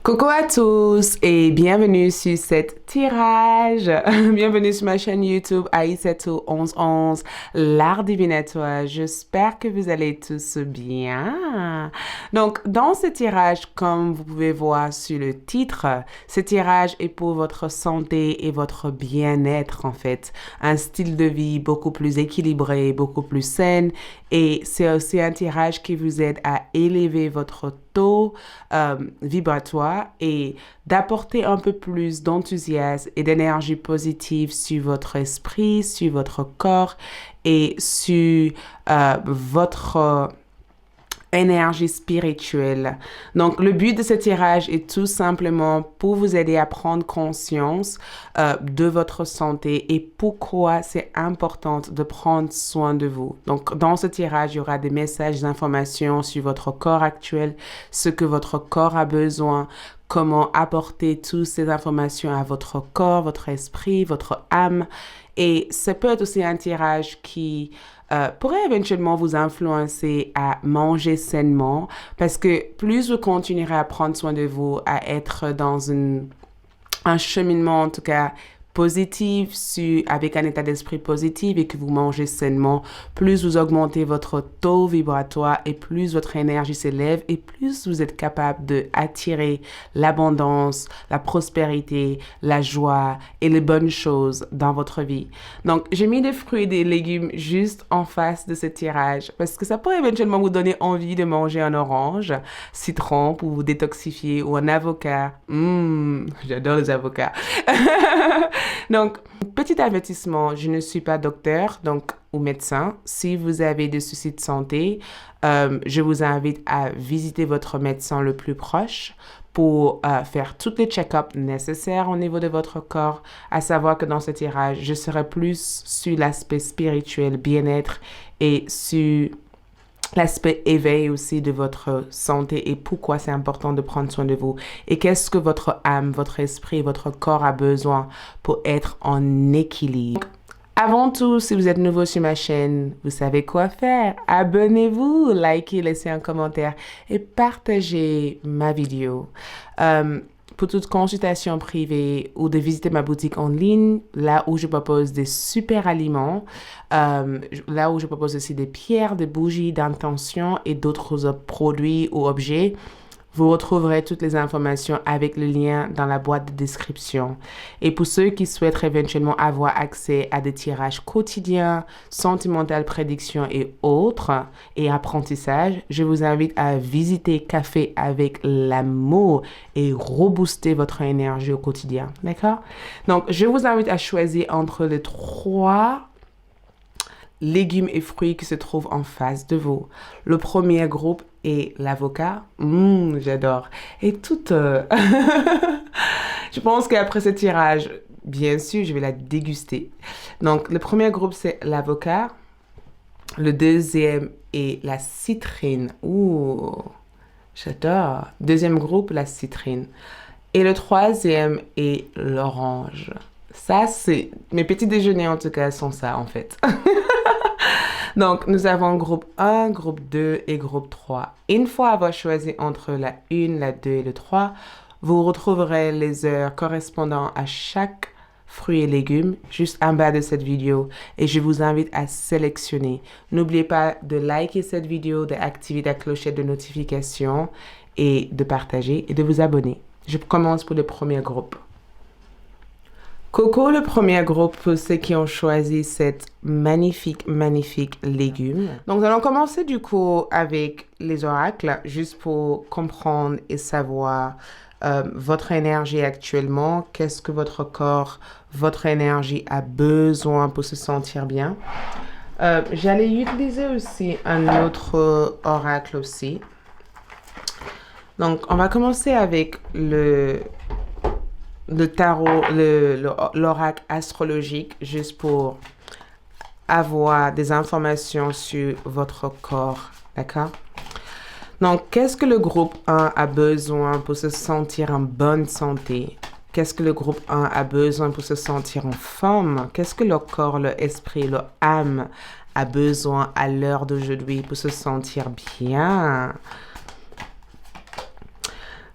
Coucou à tous et bienvenue sur cette tirage. Bienvenue sur ma chaîne YouTube Aïssatou 1111, l'art divinatoire. J'espère que vous allez tous bien. Donc, dans ce tirage, comme vous pouvez voir sur le titre, ce tirage est pour votre santé et votre bien-être en fait. Un style de vie beaucoup plus équilibré, beaucoup plus sain. Et c'est aussi un tirage qui vous aide à élever votre taux vibratoire et d'apporter un peu plus d'enthousiasme et d'énergie positive sur votre esprit, sur votre corps et sur votre énergie spirituelle. Donc, le but de ce tirage est tout simplement pour vous aider à prendre conscience de votre santé et pourquoi c'est important de prendre soin de vous. Donc, dans ce tirage, il y aura des messages d'information sur votre corps actuel, ce que votre corps a besoin, comment apporter toutes ces informations à votre corps, votre esprit, votre âme. Et ça peut être aussi un tirage qui pourrait éventuellement vous influencer à manger sainement parce que plus vous continuerez à prendre soin de vous, à être dans un cheminement en tout cas positif, avec un état d'esprit positif et que vous mangez sainement, plus vous augmentez votre taux vibratoire et plus votre énergie s'élève et plus vous êtes capable d'attirer l'abondance, la prospérité, la joie et les bonnes choses dans votre vie. Donc, j'ai mis des fruits et des légumes juste en face de ce tirage parce que ça pourrait éventuellement vous donner envie de manger un orange, citron pour vous détoxifier ou un avocat. J'adore les avocats. Donc, petit avertissement, je ne suis pas docteur ou médecin. Si vous avez des soucis de santé, je vous invite à visiter votre médecin le plus proche pour faire tous les check-ups nécessaires au niveau de votre corps. À savoir que dans ce tirage, je serai plus sur l'aspect spirituel, bien-être et sur l'aspect éveil aussi de votre santé et pourquoi c'est important de prendre soin de vous et qu'est-ce que votre âme, votre esprit, votre corps a besoin pour être en équilibre. Avant tout, si vous êtes nouveau sur ma chaîne, vous savez quoi faire. Abonnez-vous, likez, laissez un commentaire et partagez ma vidéo. Pour toute consultation privée ou de visiter ma boutique en ligne, là où je propose des super aliments, là où je propose aussi des pierres, des bougies d'intention et d'autres produits ou objets. Vous retrouverez toutes les informations avec le lien dans la boîte de description. Et pour ceux qui souhaitent éventuellement avoir accès à des tirages quotidiens, sentimentales, prédictions et autres, et apprentissage, je vous invite à visiter Café avec l'amour et rebooster votre énergie au quotidien. D'accord? Donc, je vous invite à choisir entre les 3 légumes et fruits qui se trouvent en face de vous. Le premier groupe est l'avocat. J'adore. Et toute... Je pense qu'après ce tirage, bien sûr, je vais la déguster. Donc, le premier groupe, c'est l'avocat. Le deuxième est la citrine. J'adore. Deuxième groupe, la citrine. Et le troisième est l'orange. Ça, c'est... Mes petits déjeuners, en tout cas, sont ça, en fait. Donc, nous avons groupe 1, groupe 2 et groupe 3. Une fois avoir choisi entre la 1, la 2 et le 3, vous retrouverez les heures correspondant à chaque fruit et légumes juste en bas de cette vidéo et je vous invite à sélectionner. N'oubliez pas de liker cette vidéo, d'activer la clochette de notification et de partager et de vous abonner. Je commence pour le premier groupe. Coco, le premier groupe pour ceux qui ont choisi cette magnifique légume. Donc, nous allons commencer du coup avec les oracles, juste pour comprendre et savoir votre énergie actuellement, qu'est-ce que votre corps, votre énergie a besoin pour se sentir bien. J'allais utiliser aussi un autre oracle aussi. Donc, on va commencer avec le tarot, l'oracle astrologique, juste pour avoir des informations sur votre corps, d'accord? Donc, qu'est-ce que le groupe 1 a besoin pour se sentir en bonne santé? Qu'est-ce que le groupe 1 a besoin pour se sentir en forme? Qu'est-ce que le corps, l'esprit, l'âme a besoin à l'heure d'aujourd'hui pour se sentir bien?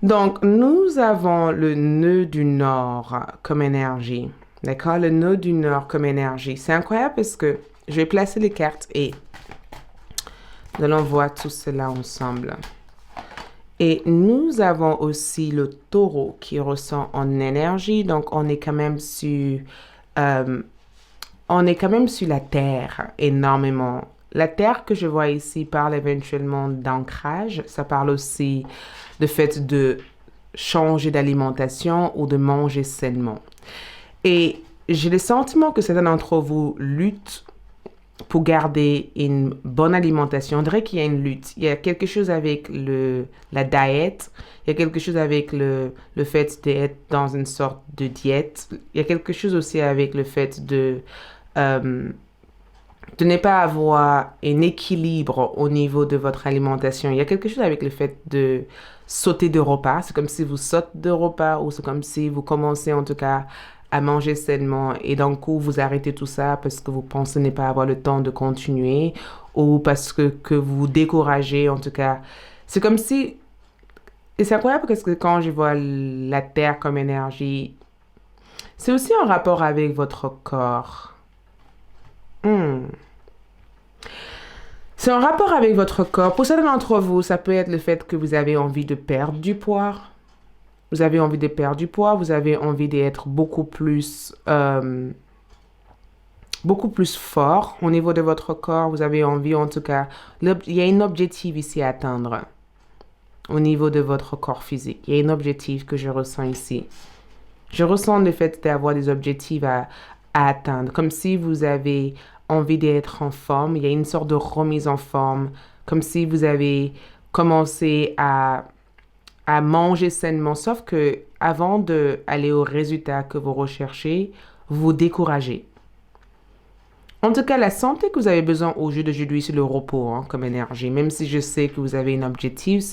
Donc, nous avons le nœud du Nord comme énergie. D'accord? Le nœud du Nord comme énergie. C'est incroyable parce que je vais placer les cartes et nous allons voir tout cela ensemble. Et nous avons aussi le taureau qui ressent en énergie. Donc, on est quand même sur la terre énormément. La terre que je vois ici parle éventuellement d'ancrage. Ça parle aussi du fait de changer d'alimentation ou de manger sainement. Et j'ai le sentiment que certains d'entre vous luttent pour garder une bonne alimentation. On dirait qu'il y a une lutte. Il y a quelque chose avec la diète. Il y a quelque chose avec le fait d'être dans une sorte de diète. Il y a quelque chose aussi avec le fait de ne pas avoir un équilibre au niveau de votre alimentation. Il y a quelque chose avec le fait de sauter de repas. C'est comme si vous sautez de repas ou c'est comme si vous commencez en tout cas à manger sainement et d'un coup vous arrêtez tout ça parce que vous pensez ne pas avoir le temps de continuer ou parce que vous vous découragez en tout cas. C'est comme si... Et c'est incroyable parce que quand je vois la terre comme énergie, c'est aussi en rapport avec votre corps. C'est en rapport avec votre corps. Pour certains d'entre vous, ça peut être le fait que vous avez envie de perdre du poids. Vous avez envie de perdre du poids. Vous avez envie d'être beaucoup plus fort au niveau de votre corps. Vous avez envie, en tout cas, il y a un objectif ici à atteindre au niveau de votre corps physique. Il y a un objectif que je ressens ici. Je ressens le fait d'avoir des objectifs à atteindre, comme si vous avez envie d'être en forme. Il y a une sorte de remise en forme, comme si vous avez commencé à manger sainement, sauf que avant d'aller au résultat que vous recherchez, vous vous découragez. En tout cas, la santé que vous avez besoin au jour d'aujourd'hui, c'est le repos comme énergie. Même si je sais que vous avez un objectif,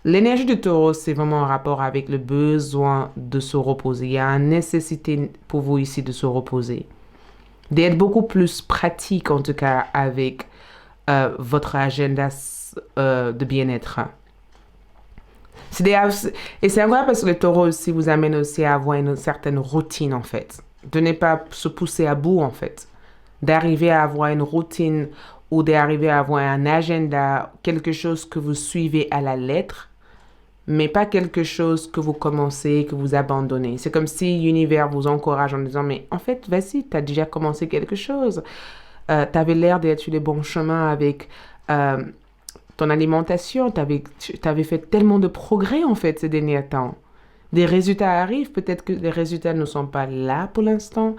l'énergie du taureau, c'est vraiment en rapport avec le besoin de se reposer. Il y a une nécessité pour vous ici de se reposer. D'être beaucoup plus pratique, en tout cas, avec votre agenda de bien-être. Et c'est incroyable parce que le taureau aussi vous amène aussi à avoir une certaine routine, en fait. De ne pas se pousser à bout, en fait. D'arriver à avoir une routine ou d'arriver à avoir un agenda, quelque chose que vous suivez à la lettre, mais pas quelque chose que vous commencez, que vous abandonnez. C'est comme si l'univers vous encourage en disant, mais en fait, vas-y, tu as déjà commencé quelque chose. Tu avais l'air d'être sur le bon chemin avec ton alimentation. Tu avais fait tellement de progrès, en fait, ces derniers temps. Des résultats arrivent. Peut-être que les résultats ne sont pas là pour l'instant,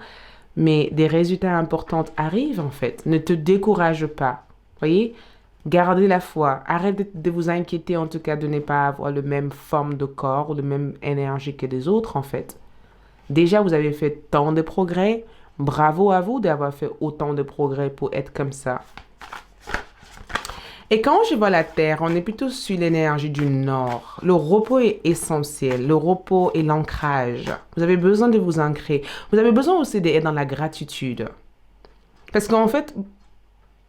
mais des résultats importants arrivent, en fait. Ne te décourage pas. Voyez? Gardez la foi. Arrêtez de vous inquiéter, en tout cas, de ne pas avoir la même forme de corps ou la même énergie que les autres, en fait. Déjà, vous avez fait tant de progrès. Bravo à vous d'avoir fait autant de progrès pour être comme ça. Et quand je vois la Terre, on est plutôt sur l'énergie du Nord. Le repos est essentiel. Le repos est l'ancrage. Vous avez besoin de vous ancrer. Vous avez besoin aussi d'être dans la gratitude. Parce qu'en fait,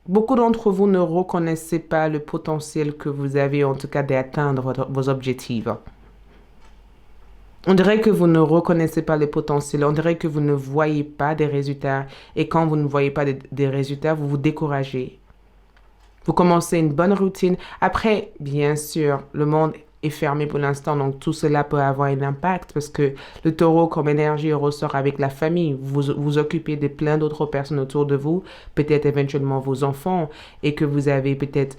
beaucoup d'entre vous ne reconnaissez pas le potentiel que vous avez, en tout cas, d'atteindre vos objectifs. On dirait que vous ne reconnaissez pas le potentiel. On dirait que vous ne voyez pas des résultats. Et quand vous ne voyez pas des résultats, vous vous découragez. Vous commencez une bonne routine. Après, bien sûr, le monde est fermé pour l'instant, donc tout cela peut avoir un impact parce que le taureau comme énergie ressort avec la famille. Vous vous occupez de plein d'autres personnes autour de vous, peut-être éventuellement vos enfants, et que vous avez peut-être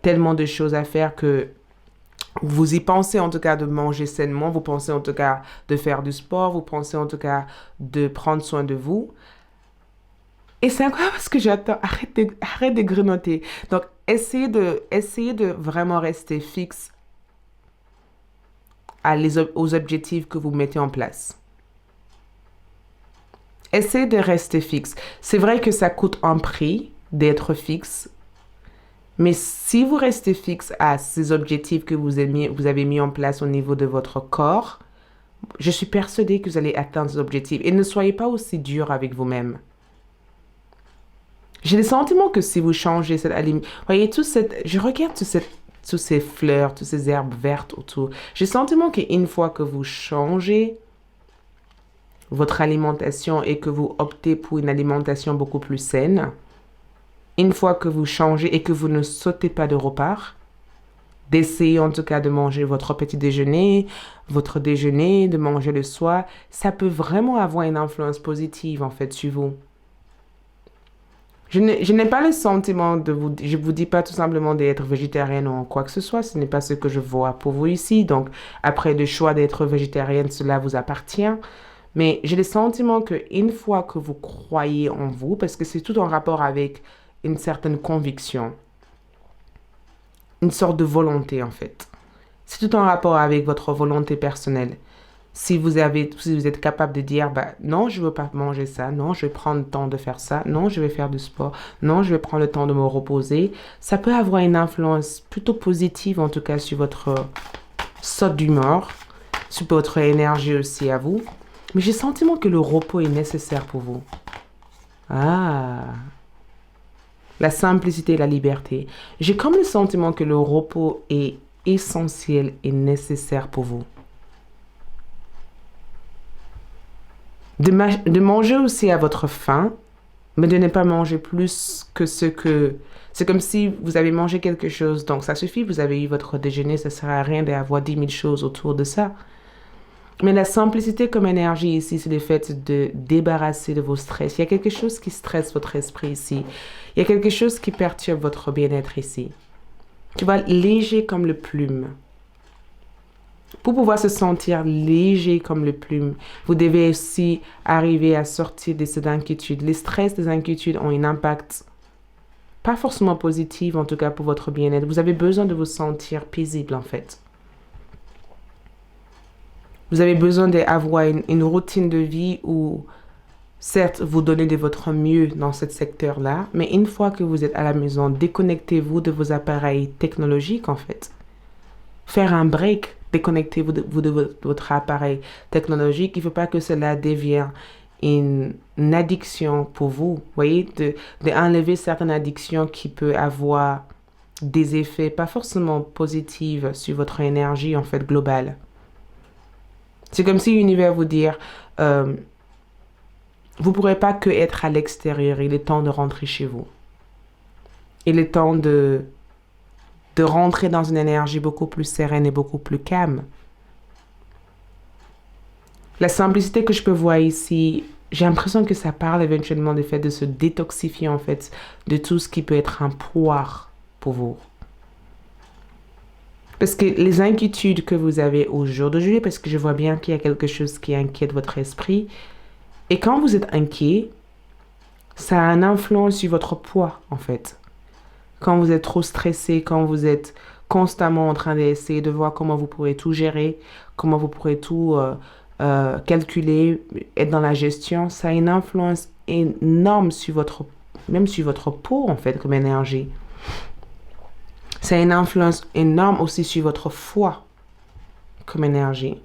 tellement de choses à faire que vous y pensez en tout cas de manger sainement, vous pensez en tout cas de faire du sport, vous pensez en tout cas de prendre soin de vous. Et c'est incroyable parce que j'attends, arrête de grignoter. Donc, essayez de vraiment rester fixe aux objectifs que vous mettez en place. Essayez de rester fixe. C'est vrai que ça coûte un prix d'être fixe, mais si vous restez fixe à ces objectifs que vous avez mis en place au niveau de votre corps, je suis persuadée que vous allez atteindre ces objectifs. Et ne soyez pas aussi dur avec vous-même. J'ai le sentiment que si vous changez cette alimentation, voyez, je regarde toute cette toutes ces fleurs, toutes ces herbes vertes autour. J'ai le sentiment qu'une fois que vous changez votre alimentation et que vous optez pour une alimentation beaucoup plus saine, une fois que vous changez et que vous ne sautez pas de repas, d'essayer en tout cas de manger votre petit déjeuner, votre déjeuner, de manger le soir, ça peut vraiment avoir une influence positive en fait sur vous. Je n'ai pas le sentiment de vous, je vous dis pas tout simplement d'être végétarienne ou quoi que ce soit, ce n'est pas ce que je vois pour vous ici. Donc, après le choix d'être végétarienne, cela vous appartient. Mais j'ai le sentiment qu'une fois que vous croyez en vous, parce que c'est tout en rapport avec une certaine conviction, une sorte de volonté en fait. C'est tout en rapport avec votre volonté personnelle. Si vous êtes capable de dire, bah, non, je veux pas manger ça, non, je vais prendre le temps de faire ça, non, je vais faire du sport, non, je vais prendre le temps de me reposer, ça peut avoir une influence plutôt positive, en tout cas, sur votre saute d'humeur, sur votre énergie aussi à vous. Mais j'ai le sentiment que le repos est nécessaire pour vous. Ah, la simplicité et la liberté. J'ai comme le sentiment que le repos est essentiel et nécessaire pour vous. De manger aussi à votre faim, mais de ne pas manger plus que ce que... C'est comme si vous avez mangé quelque chose, donc ça suffit, vous avez eu votre déjeuner, ça ne sert à rien d'avoir 10 000 choses autour de ça. Mais la simplicité comme énergie ici, c'est le fait de débarrasser de vos stress. Il y a quelque chose qui stresse votre esprit ici. Il y a quelque chose qui perturbe votre bien-être ici. Tu vois, léger comme le plume. Pour pouvoir se sentir léger comme le plume, vous devez aussi arriver à sortir de ces inquiétudes. Les stress, les inquiétudes ont un impact pas forcément positif, en tout cas pour votre bien-être. Vous avez besoin de vous sentir paisible, en fait. Vous avez besoin d'avoir une routine de vie où, certes, vous donnez de votre mieux dans ce secteur-là, mais une fois que vous êtes à la maison, déconnectez-vous de vos appareils technologiques, en fait. Faire un break, déconnectez-vous de votre appareil technologique. Il ne faut pas que cela devienne une addiction pour vous. Vous voyez, d'enlever certaines addictions qui peuvent avoir des effets pas forcément positifs sur votre énergie, en fait, globale. C'est comme si l'univers vous dit, vous ne pourrez pas que être à l'extérieur. Il est temps de rentrer chez vous. Il est temps de rentrer dans une énergie beaucoup plus sereine et beaucoup plus calme. La simplicité que je peux voir ici, j'ai l'impression que ça parle éventuellement du fait de se détoxifier en fait de tout ce qui peut être un poids pour vous. Parce que les inquiétudes que vous avez au jour d'aujourd'hui, parce que je vois bien qu'il y a quelque chose qui inquiète votre esprit, et quand vous êtes inquiet, ça a une influence sur votre poids en fait. Quand vous êtes trop stressé, quand vous êtes constamment en train d'essayer de voir comment vous pourrez tout gérer, comment vous pourrez tout calculer, être dans la gestion, ça a une influence énorme sur même sur votre peau en fait, comme énergie. Ça a une influence énorme aussi sur votre foie comme énergie.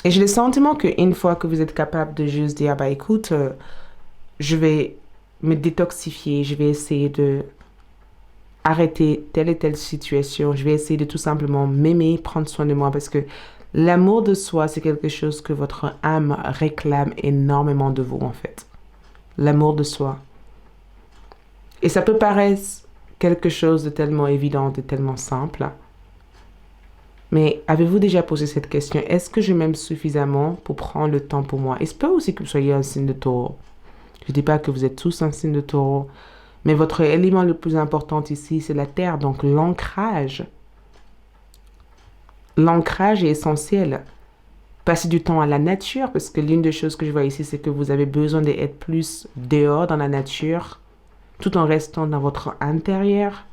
Et j'ai le sentiment qu'une fois que vous êtes capable de juste dire, bah écoute, je vais me détoxifier, je vais essayer de arrêter telle et telle situation, je vais essayer de tout simplement m'aimer, prendre soin de moi parce que l'amour de soi, c'est quelque chose que votre âme réclame énormément de vous en fait. L'amour de soi. Et ça peut paraître quelque chose de tellement évident, de tellement simple. Mais avez-vous déjà posé cette question? Est-ce que je m'aime suffisamment pour prendre le temps pour moi? Il se peut aussi que vous soyez un signe de taureau. Je ne dis pas que vous êtes tous un signe de taureau, mais votre élément le plus important ici, c'est la terre, donc l'ancrage. L'ancrage est essentiel. Passez du temps à la nature, parce que l'une des choses que je vois ici, c'est que vous avez besoin d'être plus dehors dans la nature, tout en restant dans votre intérieur.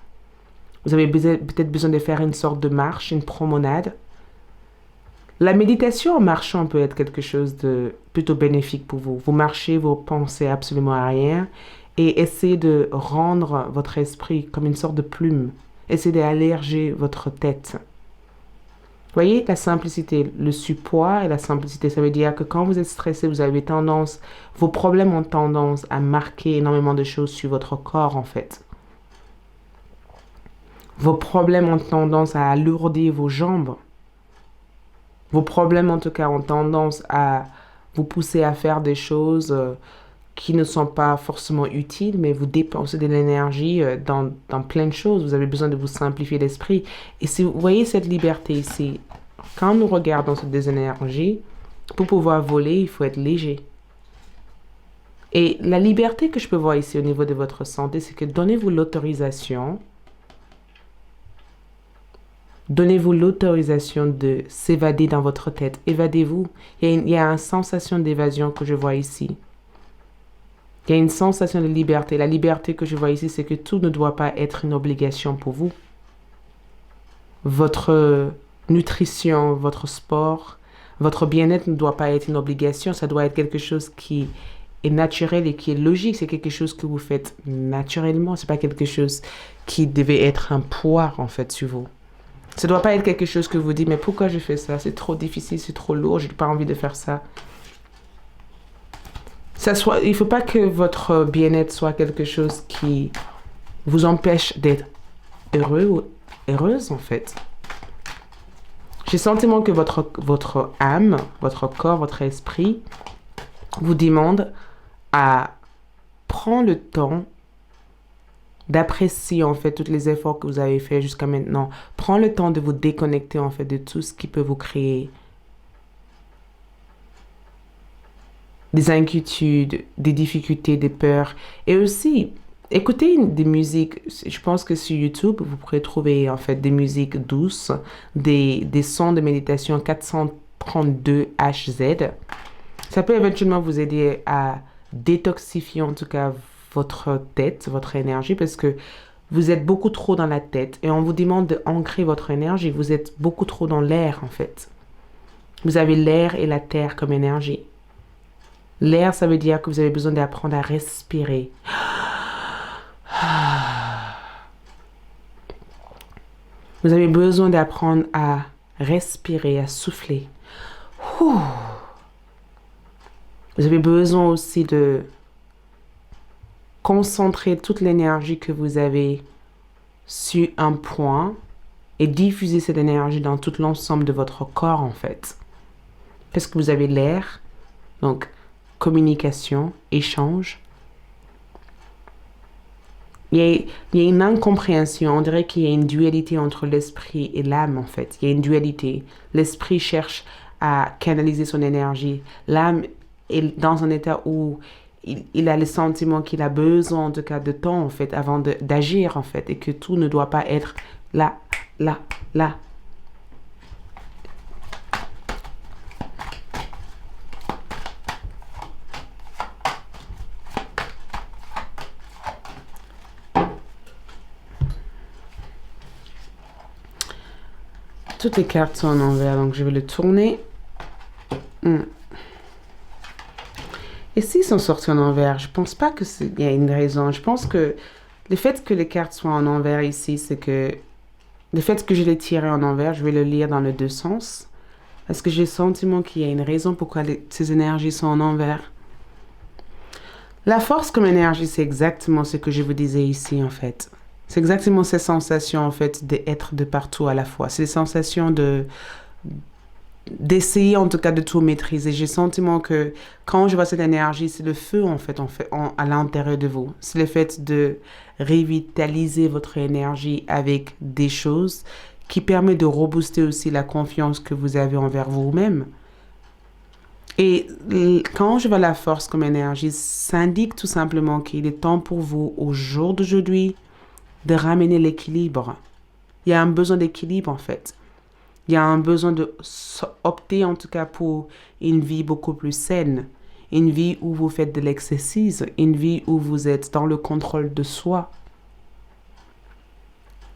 Vous avez peut-être besoin de faire une sorte de marche, une promenade. La méditation en marchant peut être quelque chose de plutôt bénéfique pour vous. Vous marchez, vous pensez absolument à rien et essayez de rendre votre esprit comme une sorte de plume. Essayez d'alléger votre tête. Vous voyez, la simplicité, le surpoids et la simplicité, ça veut dire que quand vous êtes stressé, vous avez tendance, vos problèmes ont tendance à marquer énormément de choses sur votre corps en fait. Vos problèmes ont tendance à alourdir vos jambes. Vos problèmes, en tout cas, ont tendance à vous pousser à faire des choses qui ne sont pas forcément utiles, mais vous dépensez de l'énergie dans plein de choses. Vous avez besoin de vous simplifier l'esprit. Et si vous voyez cette liberté ici, quand nous regardons cette des énergies, pour pouvoir voler, il faut être léger. Et la liberté que je peux voir ici au niveau de votre santé, c'est que donnez-vous l'autorisation de s'évader dans votre tête. Évadez-vous. Il y a une sensation d'évasion que je vois ici. Il y a une sensation de liberté. La liberté que je vois ici, c'est que tout ne doit pas être une obligation pour vous. Votre nutrition, votre sport, votre bien-être ne doit pas être une obligation. Ça doit être quelque chose qui est naturel et qui est logique. C'est quelque chose que vous faites naturellement. C'est pas quelque chose qui devait être un poids, en fait, sur vous. Ça ne doit pas être quelque chose que vous dites, mais pourquoi je fais ça? C'est trop difficile, c'est trop lourd, je n'ai pas envie de faire ça. Il ne faut pas que votre bien-être soit quelque chose qui vous empêche d'être heureux ou heureuse, en fait. J'ai le sentiment que votre âme, votre corps, votre esprit vous demande à prendre le temps d'apprécier en fait tous les efforts que vous avez faits jusqu'à maintenant. Prends le temps de vous déconnecter en fait de tout ce qui peut vous créer des inquiétudes, des difficultés, des peurs. Et aussi, écoutez des musiques. Je pense que sur YouTube, vous pourrez trouver en fait des musiques douces, des sons de méditation 432 Hz. Ça peut éventuellement vous aider à détoxifier en tout cas votre tête, votre énergie, parce que vous êtes beaucoup trop dans la tête et on vous demande d'ancrer votre énergie. Vous êtes beaucoup trop dans l'air en fait. Vous avez l'air et la terre comme énergie. L'air, ça veut dire que vous avez besoin d'apprendre à respirer. Vous avez besoin d'apprendre à respirer, à souffler. Vous avez besoin aussi de concentrer toute l'énergie que vous avez sur un point et diffuser cette énergie dans tout l'ensemble de votre corps en fait. Parce que vous avez l'air, donc communication, échange. Il y a une incompréhension, on dirait qu'il y a une dualité entre l'esprit et l'âme en fait. Il y a une dualité. L'esprit cherche à canaliser son énergie. L'âme est dans un état où il a le sentiment qu'il a besoin en tout cas de temps en fait avant d'agir en fait et que tout ne doit pas être là, là, là. Toutes les cartes sont en envers, donc je vais le tourner. Et s'ils sont sortis en envers, je pense pas qu'il y a une raison. Je pense que le fait que les cartes soient en envers ici, c'est que le fait que je les tiré en envers, je vais le lire dans les deux sens. Parce que j'ai le sentiment qu'il y a une raison pourquoi ces énergies sont en envers. La force comme énergie, c'est exactement ce que je vous disais ici en fait. C'est exactement ces sensations en fait d'être de partout à la fois. C'est des sensations d'essayer en tout cas de tout maîtriser. J'ai le sentiment que quand je vois cette énergie, c'est le feu en fait, à l'intérieur de vous. C'est le fait de revitaliser votre énergie avec des choses qui permettent de rebooster aussi la confiance que vous avez envers vous-même. Et quand je vois la force comme énergie, ça indique tout simplement qu'il est temps pour vous, au jour d'aujourd'hui, de ramener l'équilibre. Il y a un besoin d'équilibre en fait. Il y a un besoin d'opter en tout cas pour une vie beaucoup plus saine. Une vie où vous faites de l'exercice. Une vie où vous êtes dans le contrôle de soi.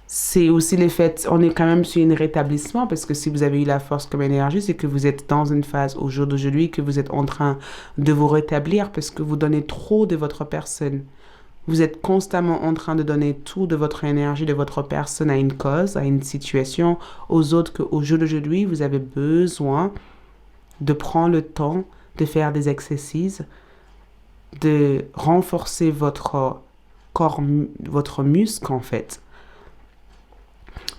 C'est aussi le fait, on est quand même sur un rétablissement parce que si vous avez eu la force comme énergie, c'est que vous êtes dans une phase au jour d'aujourd'hui que vous êtes en train de vous rétablir parce que vous donnez trop de votre personne. Vous êtes constamment en train de donner tout de votre énergie, de votre personne à une cause, à une situation, aux autres qu'au jour d'aujourd'hui, vous avez besoin de prendre le temps de faire des exercices, de renforcer votre corps, votre muscle en fait.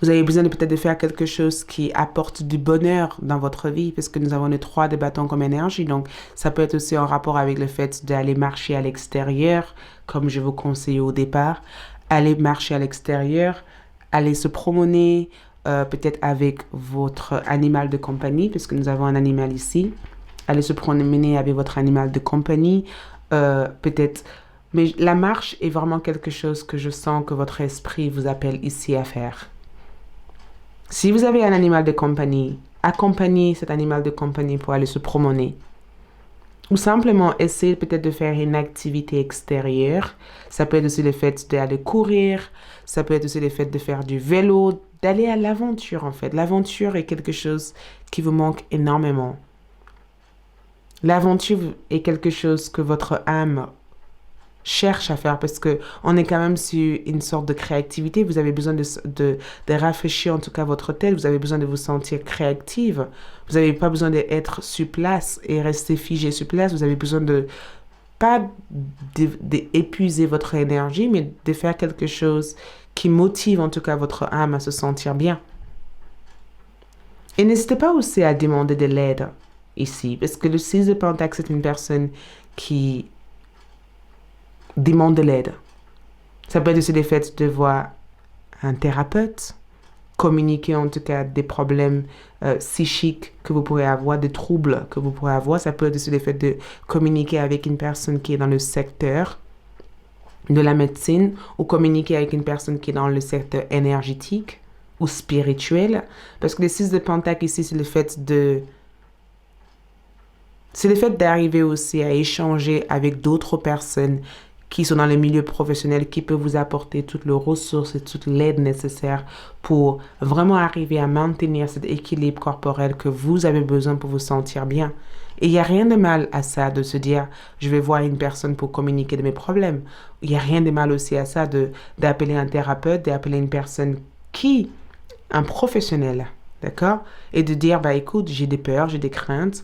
Vous avez besoin de peut-être de faire quelque chose qui apporte du bonheur dans votre vie, parce que nous avons les 3 de bâtons comme énergie. Donc, ça peut être aussi en rapport avec le fait d'aller marcher à l'extérieur, comme je vous conseillais au départ. Aller marcher à l'extérieur, aller se promener, peut-être avec votre animal de compagnie, parce que nous avons un animal ici. Aller se promener avec votre animal de compagnie, peut-être. Mais la marche est vraiment quelque chose que je sens que votre esprit vous appelle ici à faire. Si vous avez un animal de compagnie, accompagnez cet animal de compagnie pour aller se promener. Ou simplement essayer peut-être de faire une activité extérieure. Ça peut être aussi le fait d'aller courir. Ça peut être aussi le fait de faire du vélo, d'aller à l'aventure en fait. L'aventure est quelque chose qui vous manque énormément. L'aventure est quelque chose que votre âme cherche à faire parce que on est quand même sur une sorte de créativité. Vous avez besoin de rafraîchir en tout cas votre tête. Vous avez besoin de vous sentir créative. Vous n'avez pas besoin d'être sur place et rester figé sur place. Vous avez besoin de pas d'épuiser votre énergie, mais de faire quelque chose qui motive en tout cas votre âme à se sentir bien. Et n'hésitez pas aussi à demander de l'aide ici, parce que le 6 de Pentacle, c'est une personne qui demande de l'aide. Ça peut être aussi le fait de voir un thérapeute, communiquer en tout cas des problèmes psychiques que vous pourrez avoir, des troubles que vous pourrez avoir. Ça peut être aussi le fait de communiquer avec une personne qui est dans le secteur de la médecine ou communiquer avec une personne qui est dans le secteur énergétique ou spirituel. Parce que le 6 de Pentacle ici, c'est le fait d'arriver aussi à échanger avec d'autres personnes qui sont dans le milieu professionnel, qui peuvent vous apporter toutes les ressources et toute l'aide nécessaire pour vraiment arriver à maintenir cet équilibre corporel que vous avez besoin pour vous sentir bien. Et il n'y a rien de mal à ça de se dire, je vais voir une personne pour communiquer de mes problèmes. Il n'y a rien de mal aussi à ça d'appeler un thérapeute, d'appeler une personne un professionnel, d'accord? Et de dire, bah écoute, j'ai des peurs, j'ai des craintes,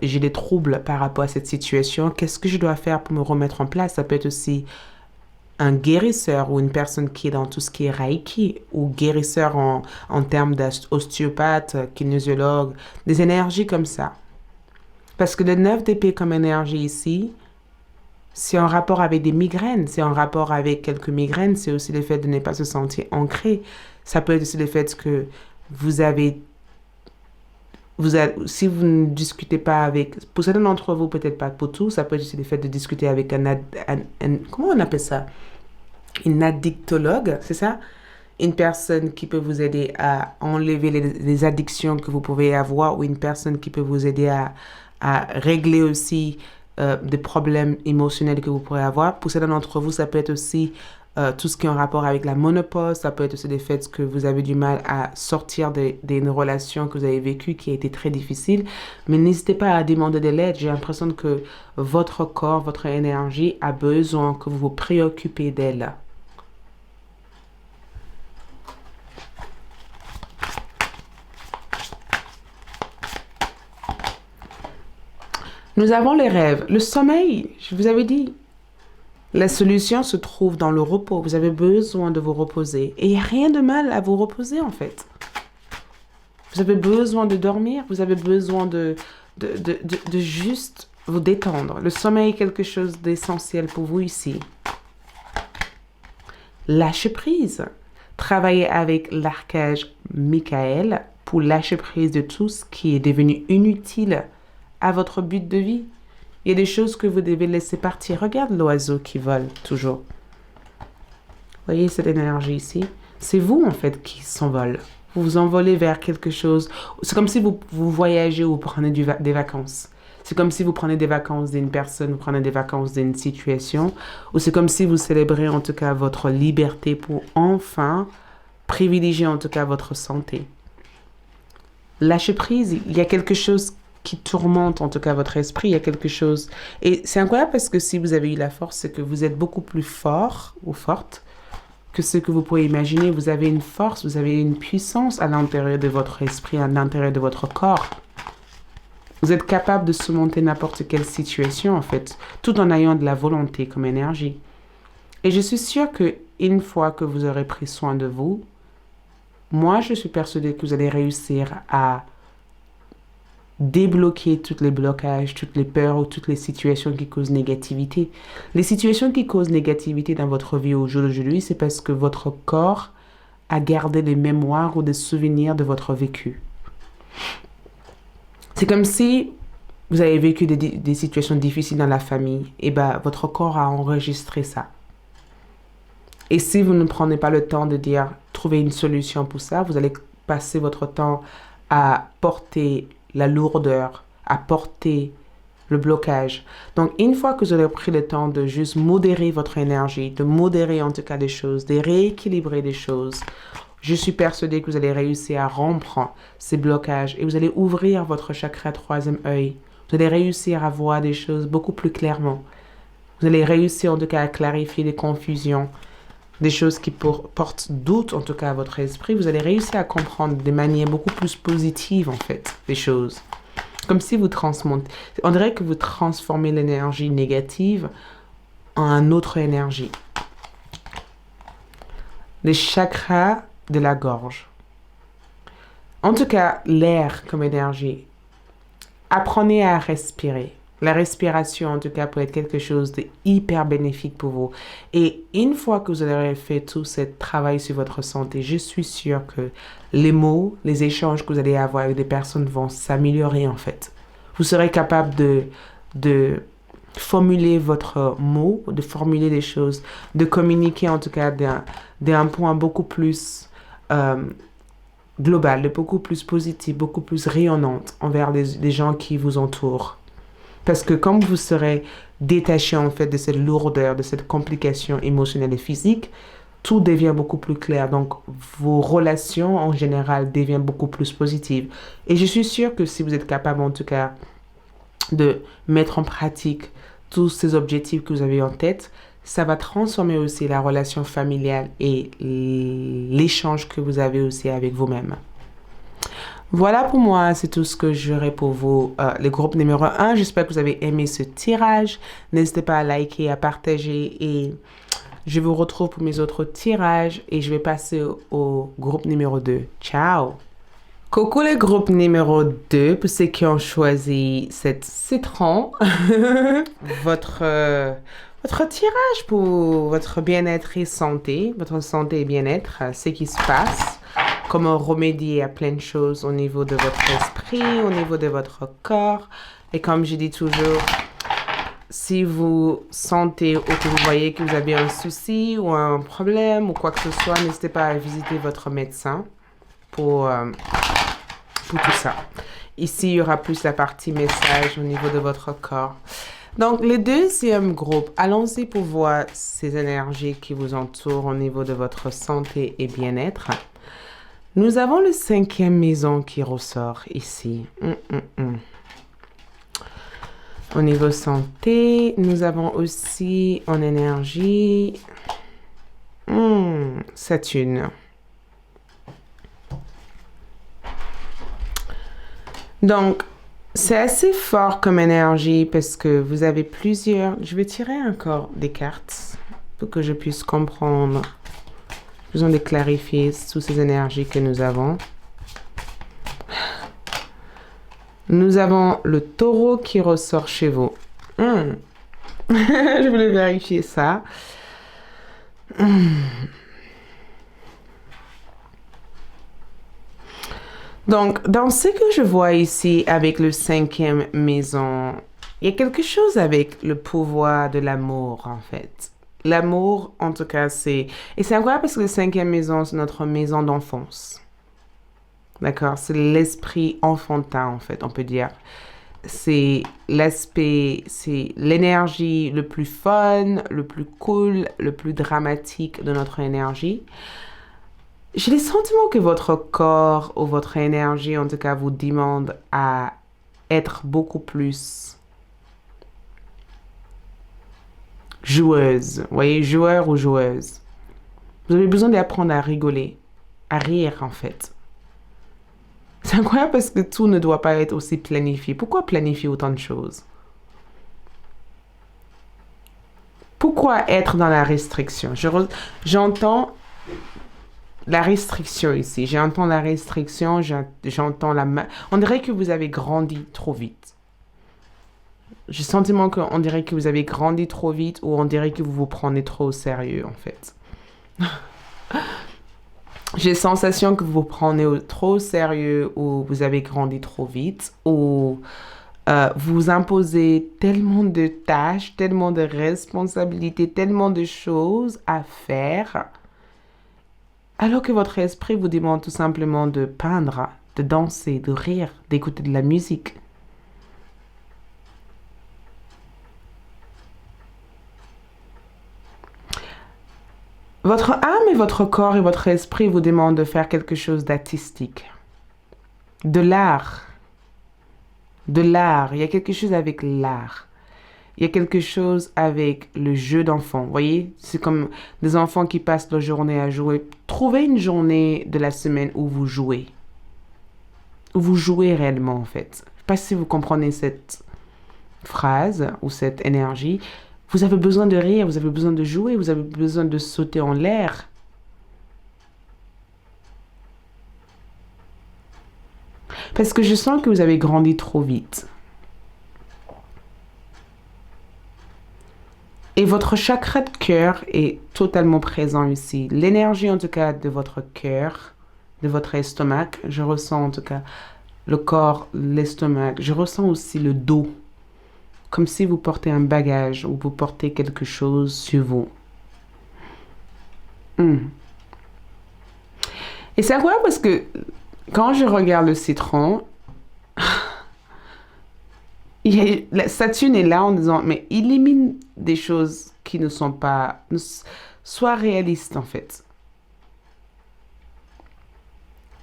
j'ai des troubles par rapport à cette situation. Qu'est-ce que je dois faire pour me remettre en place? Ça peut être aussi un guérisseur ou une personne qui est dans tout ce qui est Reiki ou guérisseur en termes d'ostéopathe, kinésiologue, des énergies comme ça. Parce que le 9 d'épée comme énergie ici, c'est en rapport avec des migraines, c'est en rapport avec quelques migraines, c'est aussi le fait de ne pas se sentir ancré. Ça peut être aussi le fait que si vous ne discutez pas avec, pour certains d'entre vous, peut-être pas pour tous, ça peut être aussi le fait de discuter avec comment on appelle ça? Une addictologue, c'est ça? Une personne qui peut vous aider à enlever les addictions que vous pouvez avoir ou une personne qui peut vous aider à régler aussi des problèmes émotionnels que vous pourrez avoir. Pour certains d'entre vous, ça peut être aussi tout ce qui est en rapport avec la ménopause. Ça peut être aussi le fait que vous avez du mal à sortir d'une relation que vous avez vécue qui a été très difficile. Mais n'hésitez pas à demander de l'aide. J'ai l'impression que votre corps, votre énergie a besoin que vous vous préoccupez d'elle. Nous avons les rêves. Le sommeil, je vous avais dit. La solution se trouve dans le repos. Vous avez besoin de vous reposer. Et il n'y a rien de mal à vous reposer, en fait. Vous avez besoin de dormir. Vous avez besoin de juste vous détendre. Le sommeil est quelque chose d'essentiel pour vous ici. Lâcher prise. Travaillez avec l'archange Michael pour lâcher prise de tout ce qui est devenu inutile à votre but de vie. Il y a des choses que vous devez laisser partir. Regarde l'oiseau qui vole toujours. Voyez cette énergie ici? C'est vous, en fait, qui s'envole. Vous vous envolez vers quelque chose. C'est comme si vous voyagez ou vous prenez des vacances. C'est comme si vous prenez des vacances d'une personne, vous prenez des vacances d'une situation. Ou c'est comme si vous célébrez, en tout cas, votre liberté pour enfin privilégier, en tout cas, votre santé. Lâcher prise, il y a quelque chose qui tourmente en tout cas votre esprit, il y a quelque chose. Et c'est incroyable parce que si vous avez eu la force, c'est que vous êtes beaucoup plus fort ou forte que ce que vous pouvez imaginer. Vous avez une force, vous avez une puissance à l'intérieur de votre esprit, à l'intérieur de votre corps. Vous êtes capable de surmonter n'importe quelle situation en fait, tout en ayant de la volonté comme énergie. Et je suis sûre que une fois que vous aurez pris soin de vous, moi, je suis persuadée que vous allez réussir à débloquer tous les blocages, toutes les peurs ou toutes les situations qui causent négativité. Les situations qui causent négativité dans votre vie au jour d'aujourd'hui, c'est parce que votre corps a gardé des mémoires ou des souvenirs de votre vécu. C'est comme si vous avez vécu des situations difficiles dans la famille, et ben votre corps a enregistré ça. Et si vous ne prenez pas le temps de dire, trouver une solution pour ça, vous allez passer votre temps à porter la lourdeur, à porter le blocage. Donc, une fois que vous aurez pris le temps de juste modérer votre énergie, de modérer en tout cas des choses, de rééquilibrer des choses, je suis persuadée que vous allez réussir à rompre ces blocages et vous allez ouvrir votre chakra troisième œil. Vous allez réussir à voir des choses beaucoup plus clairement. Vous allez réussir en tout cas à clarifier les confusions, des choses qui portent doute en tout cas à votre esprit. Vous allez réussir à comprendre de manière beaucoup plus positive en fait les choses. Comme si vous transmontez. On dirait que vous transformez l'énergie négative en une autre énergie. Les chakras de la gorge. En tout cas, l'air comme énergie. Apprenez à respirer. La respiration, en tout cas, peut être quelque chose de hyper bénéfique pour vous. Et une fois que vous aurez fait tout ce travail sur votre santé, je suis sûre que les mots, les échanges que vous allez avoir avec des personnes vont s'améliorer, en fait. Vous serez capable de formuler votre mot, de formuler des choses, de communiquer, en tout cas, d'un point beaucoup plus global, beaucoup plus positif, beaucoup plus rayonnant envers les gens qui vous entourent. Parce que comme vous serez détaché en fait de cette lourdeur, de cette complication émotionnelle et physique, tout devient beaucoup plus clair. Donc, vos relations en général deviennent beaucoup plus positives. Et je suis sûre que si vous êtes capable en tout cas de mettre en pratique tous ces objectifs que vous avez en tête, ça va transformer aussi la relation familiale et l'échange que vous avez aussi avec vous-même. Voilà pour moi, c'est tout ce que j'aurai pour vous, le groupe numéro 1. J'espère que vous avez aimé ce tirage. N'hésitez pas à liker, à partager et je vous retrouve pour mes autres tirages et je vais passer au groupe numéro 2. Ciao! Coucou le groupe numéro 2, pour ceux qui ont choisi cette citron, votre tirage pour votre bien-être et santé, votre santé et bien-être, ce qui se passe, comment remédier à plein de choses au niveau de votre esprit, au niveau de votre corps. Et comme je dis toujours, si vous sentez ou que vous voyez que vous avez un souci ou un problème ou quoi que ce soit, n'hésitez pas à visiter votre médecin pour tout ça. Ici, il y aura plus la partie message au niveau de votre corps. Donc, le deuxième groupe, allons-y pour voir ces énergies qui vous entourent au niveau de votre santé et bien-être. Nous avons le 5e maison qui ressort ici. Au niveau santé, nous avons aussi en énergie Saturne. Donc, c'est assez fort comme énergie parce que vous avez plusieurs... Je vais tirer encore des cartes pour que je puisse comprendre. Besoin de clarifier toutes ces énergies que nous avons. Nous avons le taureau qui ressort chez vous. Je voulais vérifier ça. Donc, dans ce que je vois ici avec le 5e maison, il y a quelque chose avec le pouvoir de l'amour, en fait. L'amour, en tout cas, c'est... Et c'est incroyable parce que le 5e maison, c'est notre maison d'enfance. D'accord? C'est l'esprit enfantin, en fait, on peut dire. C'est l'aspect, c'est l'énergie le plus fun, le plus cool, le plus dramatique de notre énergie. J'ai le sentiment que votre corps ou votre énergie, en tout cas, vous demande à être beaucoup plus joueuse. Vous voyez, joueur ou joueuse. Vous avez besoin d'apprendre à rigoler, à rire, en fait. C'est incroyable parce que tout ne doit pas être aussi planifié. Pourquoi planifier autant de choses? Pourquoi être dans la restriction? J'entends la restriction ici. J'entends la restriction, j'entends On dirait que vous avez grandi trop vite. J'ai le sentiment qu'on dirait que vous avez grandi trop vite ou on dirait que vous vous prenez trop au sérieux, en fait. J'ai la sensation que vous vous prenez trop au sérieux ou vous avez grandi trop vite ou vous vous imposez tellement de tâches, tellement de responsabilités, tellement de choses à faire, alors que votre esprit vous demande tout simplement de peindre, de danser, de rire, d'écouter de la musique. Votre âme et votre corps et votre esprit vous demandent de faire quelque chose d'artistique, de l'art. De l'art. Il y a quelque chose avec l'art. Il y a quelque chose avec le jeu d'enfant. Vous voyez, c'est comme des enfants qui passent leur journée à jouer. Trouvez une journée de la semaine où vous jouez. Où vous jouez réellement, en fait. Je ne sais pas si vous comprenez cette phrase ou cette énergie. Vous avez besoin de rire, vous avez besoin de jouer, vous avez besoin de sauter en l'air. Parce que je sens que vous avez grandi trop vite. Et votre chakra de cœur est totalement présent ici. L'énergie, en tout cas, de votre cœur, de votre estomac. Je ressens, en tout cas, le corps, l'estomac. Je ressens aussi le dos. Comme si vous portez un bagage ou vous portez quelque chose sur vous. Et c'est incroyable parce que quand je regarde le citron, Saturne est là en disant, mais élimine des choses qui ne sont pas... Sois réaliste, en fait.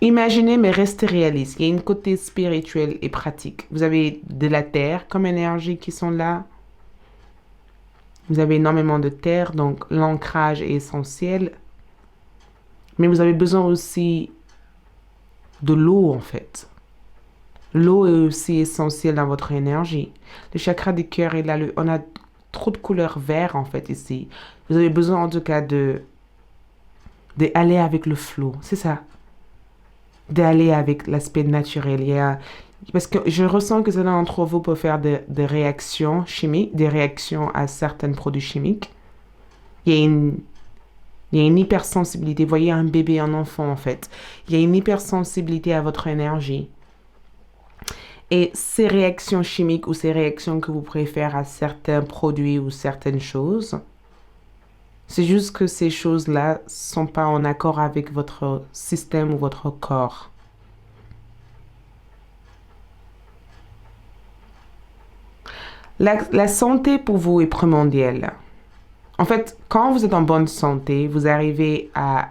Imaginez, mais restez réaliste. Il y a une côté spirituel et pratique. Vous avez de la terre comme énergie qui sont là. Vous avez énormément de terre, donc l'ancrage est essentiel. Mais vous avez besoin aussi de l'eau, en fait. L'eau est aussi essentielle dans votre énergie. Le chakra du cœur est là. On a trop de couleurs vert, en fait, ici. Vous avez besoin, en tout cas, d'aller avec le flow. C'est ça. D'aller avec l'aspect naturel. Parce que je ressens que certains d'entre vous peuvent faire des réactions chimiques, des réactions à certains produits chimiques. Il y a une hypersensibilité. Vous voyez un bébé, un enfant, en fait. Il y a une hypersensibilité à votre énergie. Et ces réactions chimiques ou ces réactions que vous préférez à certains produits ou certaines choses, c'est juste que ces choses-là ne sont pas en accord avec votre système ou votre corps. La santé pour vous est primordiale. En fait, quand vous êtes en bonne santé, vous arrivez à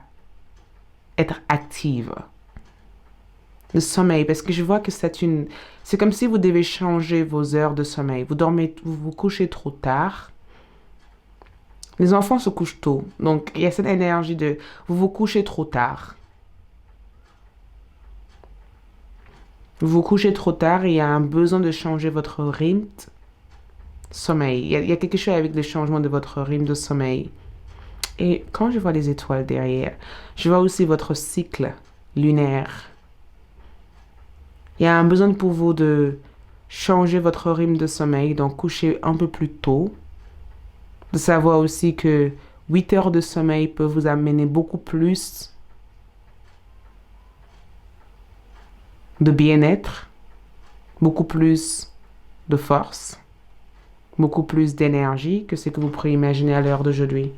être active. Le sommeil, parce que je vois que c'est comme si vous devez changer vos heures de sommeil. Vous vous couchez trop tard. Les enfants se couchent tôt. Donc, il y a cette énergie de vous vous couchez trop tard. Vous vous couchez trop tard et il y a un besoin de changer votre rythme sommeil. Il y a quelque chose avec le changement de votre rythme de sommeil. Et quand je vois les étoiles derrière, je vois aussi votre cycle lunaire. Il y a un besoin pour vous de changer votre rythme de sommeil, donc coucher un peu plus tôt. De savoir aussi que 8 heures de sommeil peuvent vous amener beaucoup plus de bien-être, beaucoup plus de force, beaucoup plus d'énergie que ce que vous pourriez imaginer à l'heure d'aujourd'hui.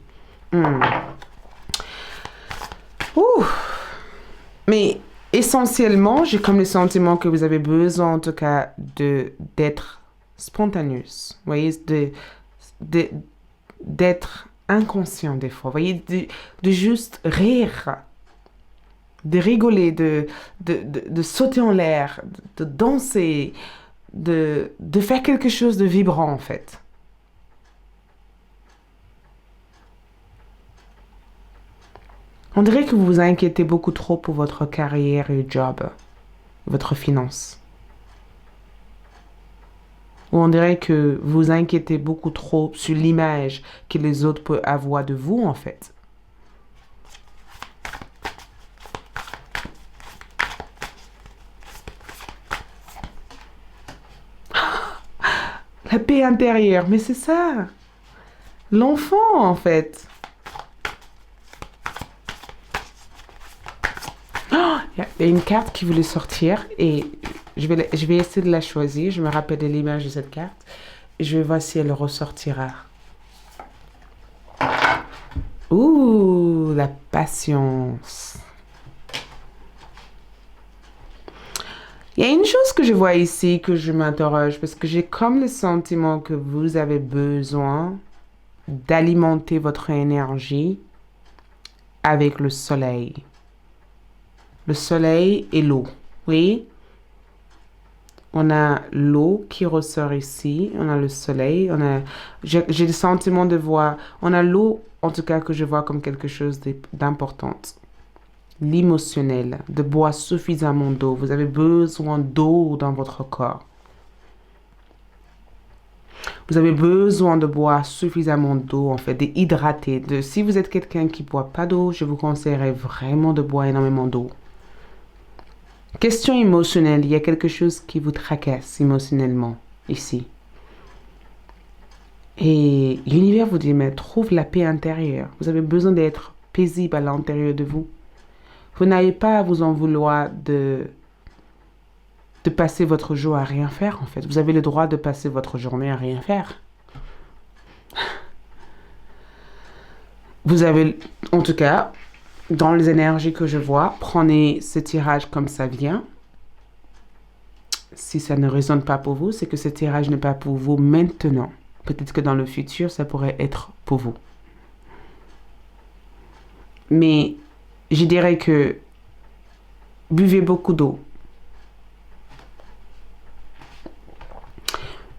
Mais essentiellement, j'ai comme le sentiment que vous avez besoin, en tout cas, d'être spontaneous. Vous voyez, d'être inconscient des fois. Vous voyez, de juste rire, de rigoler, de sauter en l'air, de danser, de faire quelque chose de vibrant, en fait. On dirait que vous vous inquiétez beaucoup trop pour votre carrière et job, votre finance. Ou on dirait que vous vous inquiétez beaucoup trop sur l'image que les autres peuvent avoir de vous, en fait. La paix intérieure, mais c'est ça. L'enfant, en fait. Oh, il y a une carte qui voulait sortir et je vais essayer de la choisir. Je me rappelle de l'image de cette carte. Et je vais voir si elle ressortira. Ouh, la patience. Il y a une chose que je vois ici que je m'interroge parce que j'ai comme le sentiment que vous avez besoin d'alimenter votre énergie avec le soleil. Le soleil et l'eau. Oui? On a l'eau qui ressort ici, on a le soleil, j'ai le sentiment de voir, on a l'eau en tout cas que je vois comme quelque chose d'important. L'émotionnel, de boire suffisamment d'eau. Vous avez besoin d'eau dans votre corps. Vous avez besoin de boire suffisamment d'eau, en fait, d'hydrater. Si vous êtes quelqu'un qui ne boit pas d'eau, je vous conseillerais vraiment de boire énormément d'eau. Question émotionnelle, il y a quelque chose qui vous tracasse émotionnellement ici. Et l'univers vous dit, mais trouve la paix intérieure. Vous avez besoin d'être paisible à l'intérieur de vous. Vous n'avez pas à vous en vouloir de passer votre jour à rien faire, en fait. Vous avez le droit de passer votre journée à rien faire. Vous avez, en tout cas, dans les énergies que je vois, prenez ce tirage comme ça vient. Si ça ne résonne pas pour vous, c'est que ce tirage n'est pas pour vous maintenant. Peut-être que dans le futur, ça pourrait être pour vous. Mais je dirais que buvez beaucoup d'eau.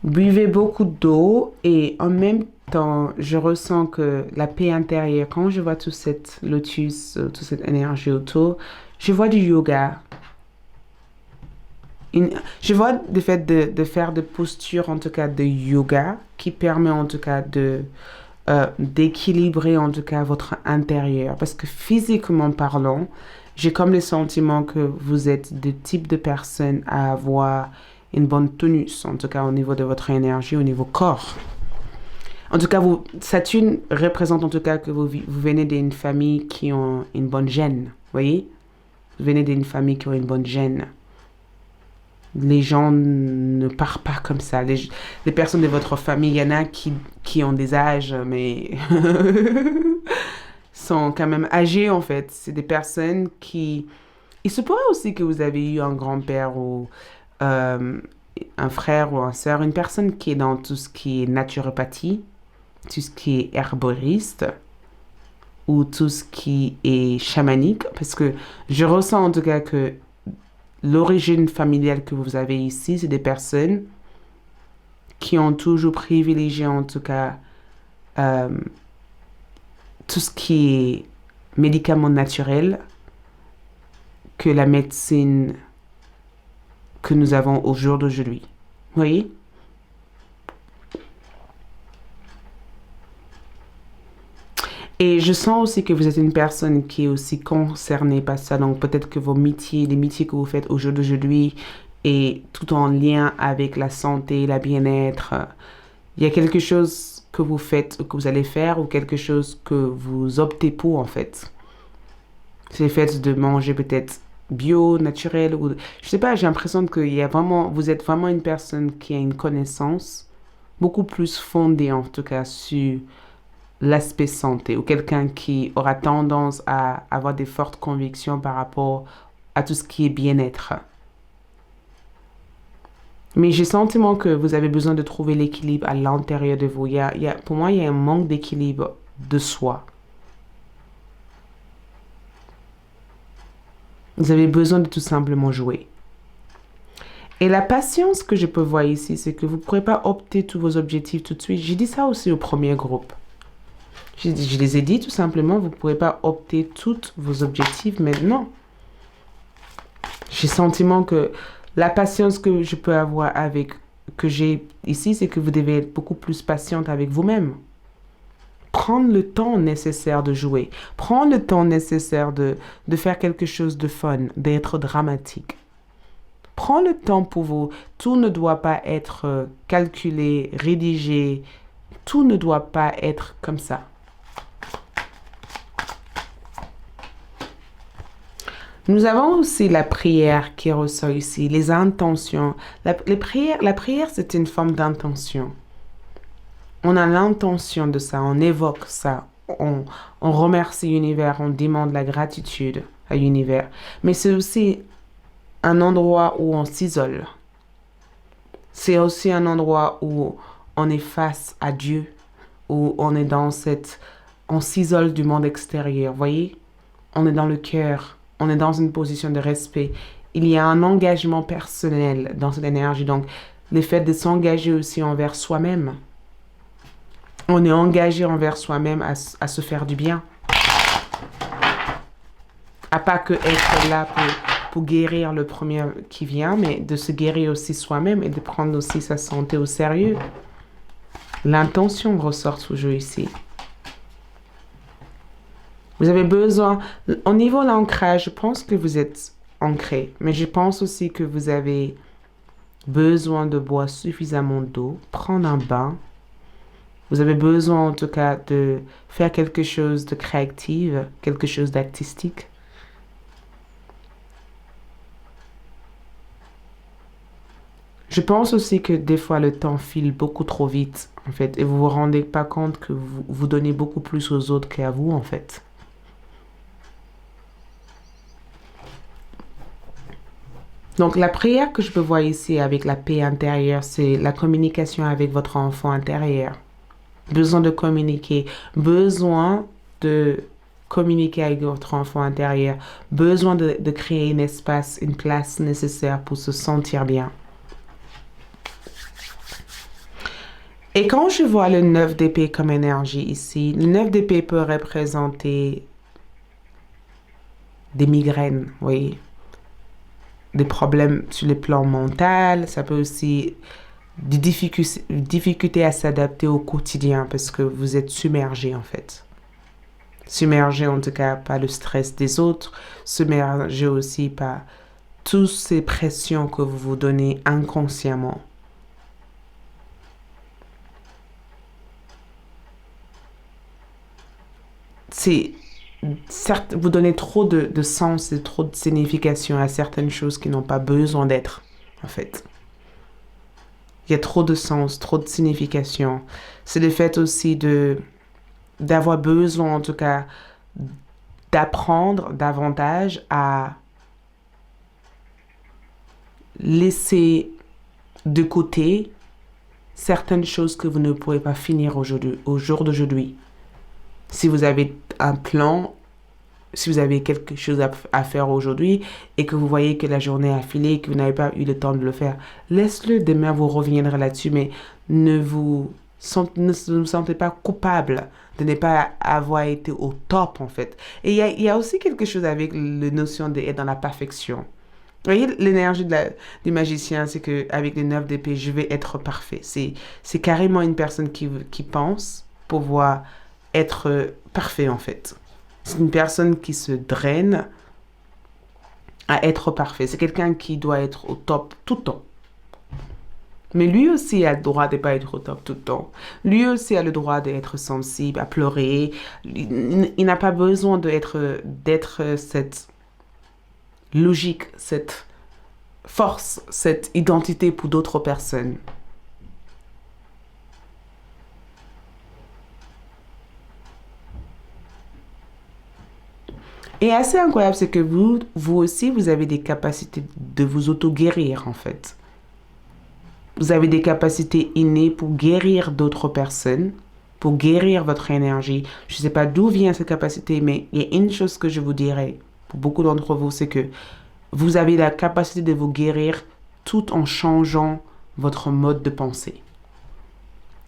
Buvez beaucoup d'eau et en même temps, je ressens que la paix intérieure, quand je vois toute cette lotus, toute cette énergie autour, je vois du yoga. Je vois le fait de faire des postures, en tout cas de yoga, qui permet en tout cas d'équilibrer en tout cas votre intérieur. Parce que physiquement parlant, j'ai comme le sentiment que vous êtes des types de personnes à avoir une bonne tonus, en tout cas au niveau de votre énergie, au niveau corps. En tout cas, Saturne représente en tout cas que vous venez d'une famille qui ont une bonne gène, voyez? Vous venez d'une famille qui ont une bonne gène. Les gens ne partent pas comme ça. Les personnes de votre famille, il y en a qui ont des âges, mais sont quand même âgés en fait. C'est des personnes qui... Il se pourrait aussi que vous avez eu un grand-père ou un frère ou une sœur, une personne qui est dans tout ce qui est naturopathie, tout ce qui est herboriste ou tout ce qui est chamanique, parce que je ressens en tout cas que l'origine familiale que vous avez ici, c'est des personnes qui ont toujours privilégié en tout cas tout ce qui est médicaments naturels que la médecine que nous avons au jour d'aujourd'hui. Vous voyez? Et je sens aussi que vous êtes une personne qui est aussi concernée par ça. Donc peut-être que les métiers que vous faites au jour d'aujourd'hui est tout en lien avec la santé, la bien-être. Il y a quelque chose que vous faites, que vous allez faire ou quelque chose que vous optez pour en fait. C'est le fait de manger peut-être bio, naturel ou... Je sais pas, j'ai l'impression que vous êtes vraiment une personne qui a une connaissance beaucoup plus fondée en tout cas sur l'aspect santé ou quelqu'un qui aura tendance à avoir des fortes convictions par rapport à tout ce qui est bien-être. Mais j'ai le sentiment que vous avez besoin de trouver l'équilibre à l'intérieur de vous. Pour moi, il y a un manque d'équilibre de soi. Vous avez besoin de tout simplement jouer. Et la patience que je peux voir ici, c'est que vous ne pourrez pas opter tous vos objectifs tout de suite. J'ai dit ça aussi au premier groupe. Je les ai dit tout simplement, vous ne pourrez pas opter tous vos objectifs maintenant. J'ai le sentiment que la patience que je peux avoir que j'ai ici, c'est que vous devez être beaucoup plus patiente avec vous-même. Prendre le temps nécessaire de jouer. Prendre le temps nécessaire de faire quelque chose de fun, d'être dramatique. Prends le temps pour vous. Tout ne doit pas être calculé, rédigé. Tout ne doit pas être comme ça. Nous avons aussi la prière qui ressort ici, les intentions. La prière, c'est une forme d'intention. On a l'intention de ça, on évoque ça, on remercie l'univers, on demande la gratitude à l'univers. Mais c'est aussi un endroit où on s'isole. C'est aussi un endroit où on est face à Dieu, où on est on s'isole du monde extérieur, voyez? On est dans le cœur, on est dans une position de respect. Il y a un engagement personnel dans cette énergie, donc le fait de s'engager aussi envers soi-même. On est engagé envers soi-même à se faire du bien. À pas que être là pour guérir le premier qui vient, mais de se guérir aussi soi-même et de prendre aussi sa santé au sérieux. L'intention ressort toujours ici. Vous avez besoin, au niveau de l'ancrage, je pense que vous êtes ancré, mais je pense aussi que vous avez besoin de boire suffisamment d'eau, prendre un bain. Vous avez besoin en tout cas de faire quelque chose de créatif, quelque chose d'artistique. Je pense aussi que des fois le temps file beaucoup trop vite en fait et vous vous rendez pas compte que vous donnez beaucoup plus aux autres qu'à vous en fait. Donc la prière que je peux voir ici avec la paix intérieure, c'est la communication avec votre enfant intérieur. Besoin de communiquer, besoin de communiquer avec votre enfant intérieur, besoin de créer un espace, une place nécessaire pour se sentir bien. Et quand je vois le 9 d'épée comme énergie ici, le 9 d'épée peut représenter des migraines, vous voyez, des problèmes sur le plan mental, ça peut aussi des difficultés à s'adapter au quotidien parce que vous êtes submergé en fait. Submergé en tout cas par le stress des autres, submergé aussi par toutes ces pressions que vous vous donnez inconsciemment. Certes, vous donnez trop de sens et trop de signification à certaines choses qui n'ont pas besoin d'être, en fait. Il y a trop de sens, trop de signification. C'est le fait aussi d'avoir besoin, en tout cas, d'apprendre davantage à laisser de côté certaines choses que vous ne pourrez pas finir aujourd'hui, au jour d'aujourd'hui. Si vous avez un plan, si vous avez quelque chose à faire aujourd'hui et que vous voyez que la journée a filé et que vous n'avez pas eu le temps de le faire, laisse-le, demain vous reviendrez là-dessus, mais ne vous sentez pas coupable de ne pas avoir été au top en fait. Et il y a aussi quelque chose avec la notion d'être dans la perfection. Vous voyez, l'énergie du magicien, c'est qu'avec les 9 d'épée, je vais être parfait. C'est carrément une personne qui pense pouvoir être parfait en fait. C'est une personne qui se draine à être parfait. C'est quelqu'un qui doit être au top tout le temps. Mais lui aussi a le droit de ne pas être au top tout le temps. Lui aussi a le droit d'être sensible, à pleurer. Il n'a pas besoin d'être cette logique, cette force, cette identité pour d'autres personnes. Et assez incroyable, c'est que vous aussi, vous avez des capacités de vous auto-guérir, en fait. Vous avez des capacités innées pour guérir d'autres personnes, pour guérir votre énergie. Je ne sais pas d'où vient cette capacité, mais il y a une chose que je vous dirais, pour beaucoup d'entre vous, c'est que vous avez la capacité de vous guérir tout en changeant votre mode de pensée.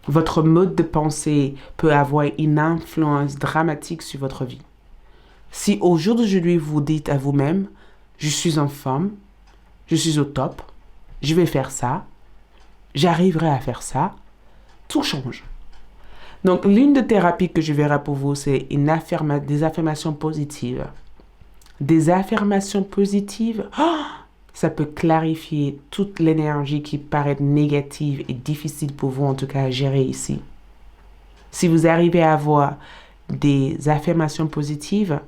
Votre mode de pensée peut avoir une influence dramatique sur votre vie. Si au jour d'aujourd'hui, vous dites à vous-même, je suis en forme, je suis au top, je vais faire ça, j'arriverai à faire ça, tout change. Donc, l'une des thérapies que je verrai pour vous, c'est des affirmations positives. Des affirmations positives, ça peut clarifier toute l'énergie qui paraît négative et difficile pour vous, en tout cas, à gérer ici. Si vous arrivez à avoir des affirmations positives,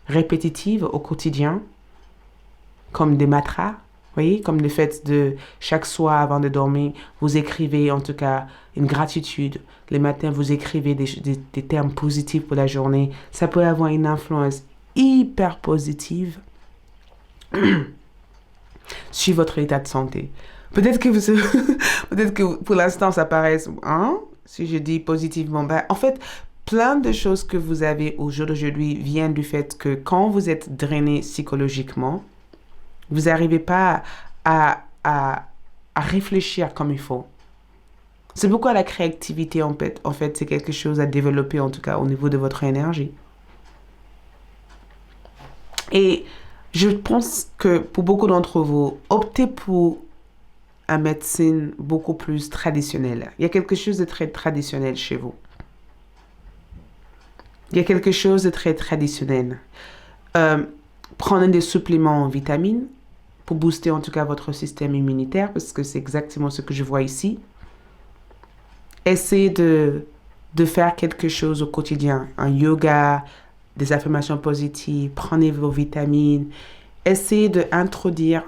répétitives au quotidien, comme des mantras, voyez, comme le fait de chaque soir avant de dormir, vous écrivez en tout cas une gratitude. Les matins, vous écrivez des termes positifs pour la journée. Ça peut avoir une influence hyper positive sur votre état de santé. Peut-être que peut-être que pour l'instant, ça paraît, hein, si je dis positivement, ben, en fait, plein de choses que vous avez au jour d'aujourd'hui viennent du fait que quand vous êtes drainé psychologiquement, vous n'arrivez pas à réfléchir comme il faut. C'est pourquoi la créativité, en fait, c'est quelque chose à développer, en tout cas, au niveau de votre énergie. Et je pense que pour beaucoup d'entre vous, optez pour une médecine beaucoup plus traditionnelle. Il y a quelque chose de très traditionnel chez vous. Il y a quelque chose de très traditionnel. Prenez des suppléments en vitamines pour booster en tout cas votre système immunitaire, parce que c'est exactement ce que je vois ici. Essayez de faire quelque chose au quotidien, un yoga, des affirmations positives, prenez vos vitamines. Essayez d'introduire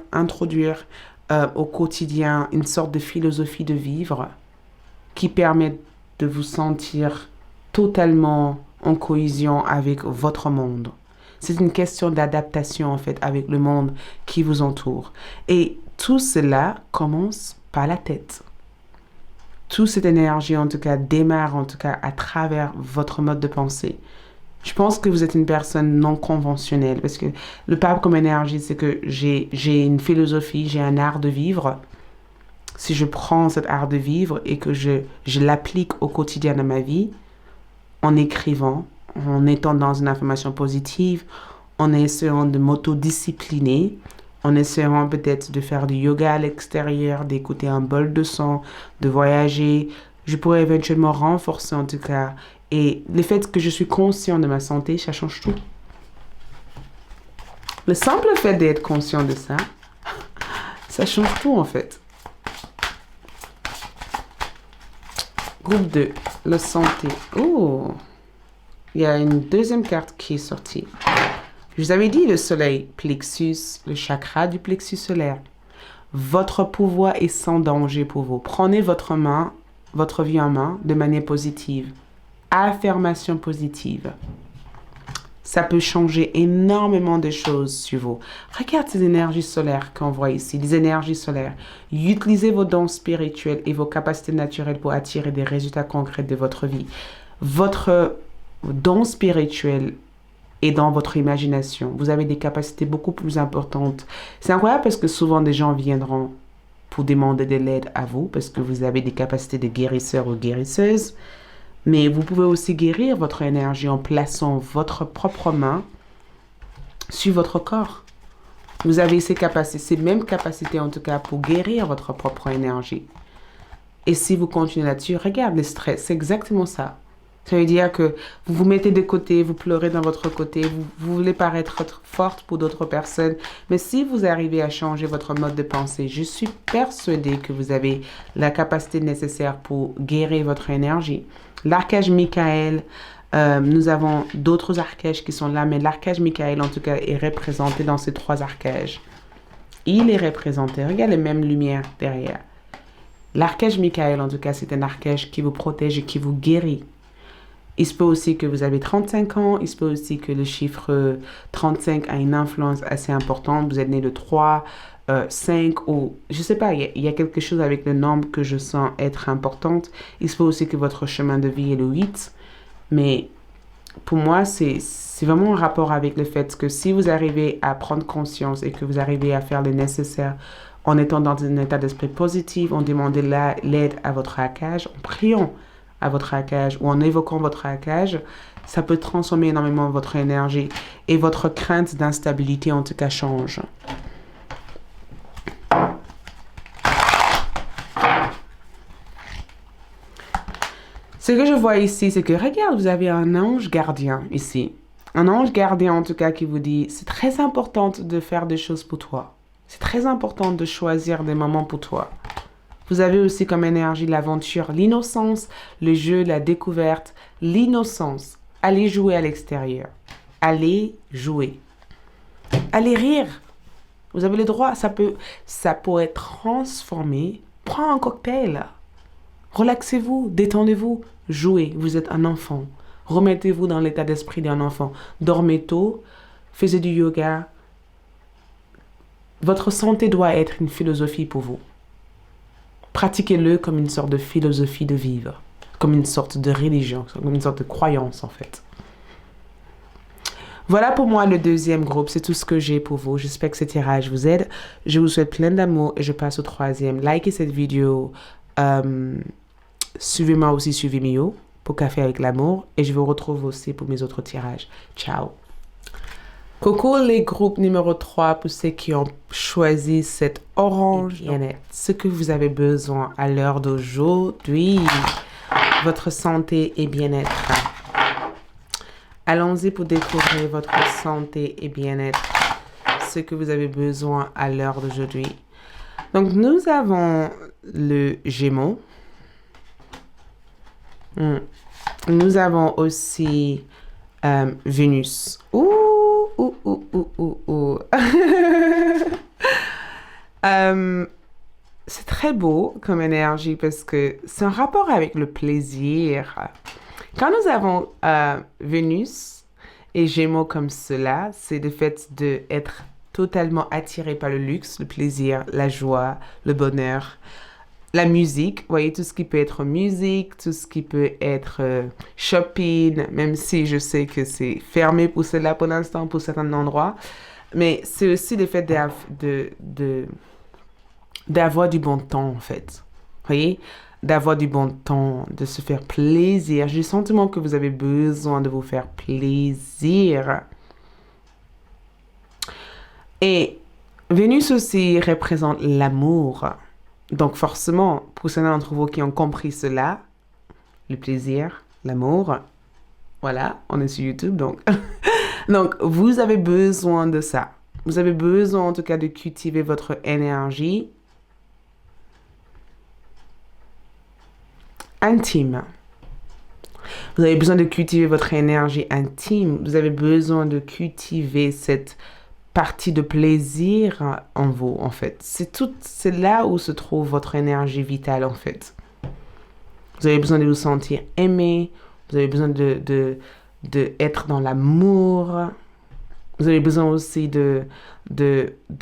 au quotidien une sorte de philosophie de vivre qui permet de vous sentir totalement en cohésion avec votre monde. C'est une question d'adaptation en fait avec le monde qui vous entoure. Et tout cela commence par la tête. Toute cette énergie en tout cas démarre en tout cas à travers votre mode de pensée. Je pense que vous êtes une personne non conventionnelle parce que le pape comme énergie, c'est que j'ai une philosophie, j'ai un art de vivre. Si je prends cet art de vivre et que je l'applique au quotidien de ma vie, en écrivant, en étant dans une affirmation positive, en essayant de m'autodiscipliner, en essayant peut-être de faire du yoga à l'extérieur, d'écouter un bol de son, de voyager, je pourrais éventuellement renforcer en tout cas. Et le fait que je suis conscient de ma santé, ça change tout. Le simple fait d'être conscient de ça, ça change tout en fait. Groupe 2, la santé. Oh, il y a une deuxième carte qui est sortie. Je vous avais dit le soleil, plexus, le chakra du plexus solaire. Votre pouvoir est sans danger pour vous. Prenez votre vie en main de manière positive. Affirmation positive. Ça peut changer énormément de choses sur vous. Regarde ces énergies solaires qu'on voit ici, les énergies solaires. Utilisez vos dons spirituels et vos capacités naturelles pour attirer des résultats concrets de votre vie. Votre don spirituel est dans votre imagination. Vous avez des capacités beaucoup plus importantes. C'est incroyable parce que souvent des gens viendront pour demander de l'aide à vous parce que vous avez des capacités de guérisseur ou guérisseuse. Mais vous pouvez aussi guérir votre énergie en plaçant votre propre main sur votre corps. Vous avez ces capacités, ces mêmes capacités en tout cas pour guérir votre propre énergie. Et si vous continuez là-dessus, regarde le stress, c'est exactement ça. Ça veut dire que vous vous mettez de côté, vous pleurez dans votre côté, vous voulez paraître forte pour d'autres personnes. Mais si vous arrivez à changer votre mode de pensée, je suis persuadée que vous avez la capacité nécessaire pour guérir votre énergie. L'archange Michael, nous avons d'autres archanges qui sont là, mais l'archange Michael en tout cas est représenté dans ces trois archanges. Il est représenté, regarde les mêmes lumières derrière. L'archange Michael en tout cas c'est un archange qui vous protège et qui vous guérit. Il se peut aussi que vous avez 35 ans, il se peut aussi que le chiffre 35 a une influence assez importante. Vous êtes né le 3, 5 ou je sais pas, il y a quelque chose avec le nombre que je sens être importante. Il se peut aussi que votre chemin de vie est le 8. Mais pour moi, c'est vraiment un rapport avec le fait que si vous arrivez à prendre conscience et que vous arrivez à faire le nécessaire en étant dans un état d'esprit positif, en demandant l'aide à votre archange, en priant à votre archange ou en évoquant votre archange, ça peut transformer énormément votre énergie et votre crainte d'instabilité en tout cas change. Ce que je vois ici, c'est que regarde, vous avez un ange gardien ici. Un ange gardien en tout cas qui vous dit, c'est très important de faire des choses pour toi. C'est très important de choisir des moments pour toi. Vous avez aussi comme énergie l'aventure, l'innocence, le jeu, la découverte, l'innocence. Allez jouer à l'extérieur. Allez jouer. Allez rire. Vous avez le droit. Ça pourrait être transformé. Prends un cocktail. Relaxez-vous, détendez-vous, jouez. Vous êtes un enfant. Remettez-vous dans l'état d'esprit d'un enfant. Dormez tôt, faites du yoga. Votre santé doit être une philosophie pour vous. Pratiquez-le comme une sorte de philosophie de vivre, comme une sorte de religion, comme une sorte de croyance en fait. Voilà pour moi le deuxième groupe, c'est tout ce que j'ai pour vous. J'espère que ce tirage vous aide. Je vous souhaite plein d'amour et je passe au troisième. Likez cette vidéo. Suivez-moi aussi, suivez Mio pour Café avec l'amour et je vous retrouve aussi pour mes autres tirages. Ciao! Coucou les groupes numéro 3 pour ceux qui ont choisi cette orange bien-être. Ce que vous avez besoin à l'heure d'aujourd'hui, votre santé et bien-être. Allons-y pour découvrir votre santé et bien-être. Ce que vous avez besoin à l'heure d'aujourd'hui. Donc nous avons le Gémeaux. Nous avons aussi Vénus. C'est très beau comme énergie parce que c'est un rapport avec le plaisir. Quand nous avons Vénus et Gémeaux comme cela, c'est le fait d'être totalement attiré par le luxe, le plaisir, la joie, le bonheur. La musique, vous voyez, tout ce qui peut être musique, tout ce qui peut être shopping, même si je sais que c'est fermé pour cela pour l'instant, pour certains endroits. Mais c'est aussi le fait d'avoir du bon temps, en fait. Vous voyez, d'avoir du bon temps, de se faire plaisir. J'ai le sentiment que vous avez besoin de vous faire plaisir. Et Vénus aussi représente l'amour. Donc forcément, pour certains d'entre vous qui ont compris cela, le plaisir, l'amour, voilà, on est sur YouTube, donc. Donc, vous avez besoin de ça. Vous avez besoin en tout cas de cultiver votre énergie intime. Vous avez besoin de cultiver votre énergie intime. Vous avez besoin de cultiver cette partie de plaisir en vous, en fait. C'est là où se trouve votre énergie vitale, en fait. Vous avez besoin de vous sentir aimé. Vous avez besoin de être dans l'amour. Vous avez besoin aussi de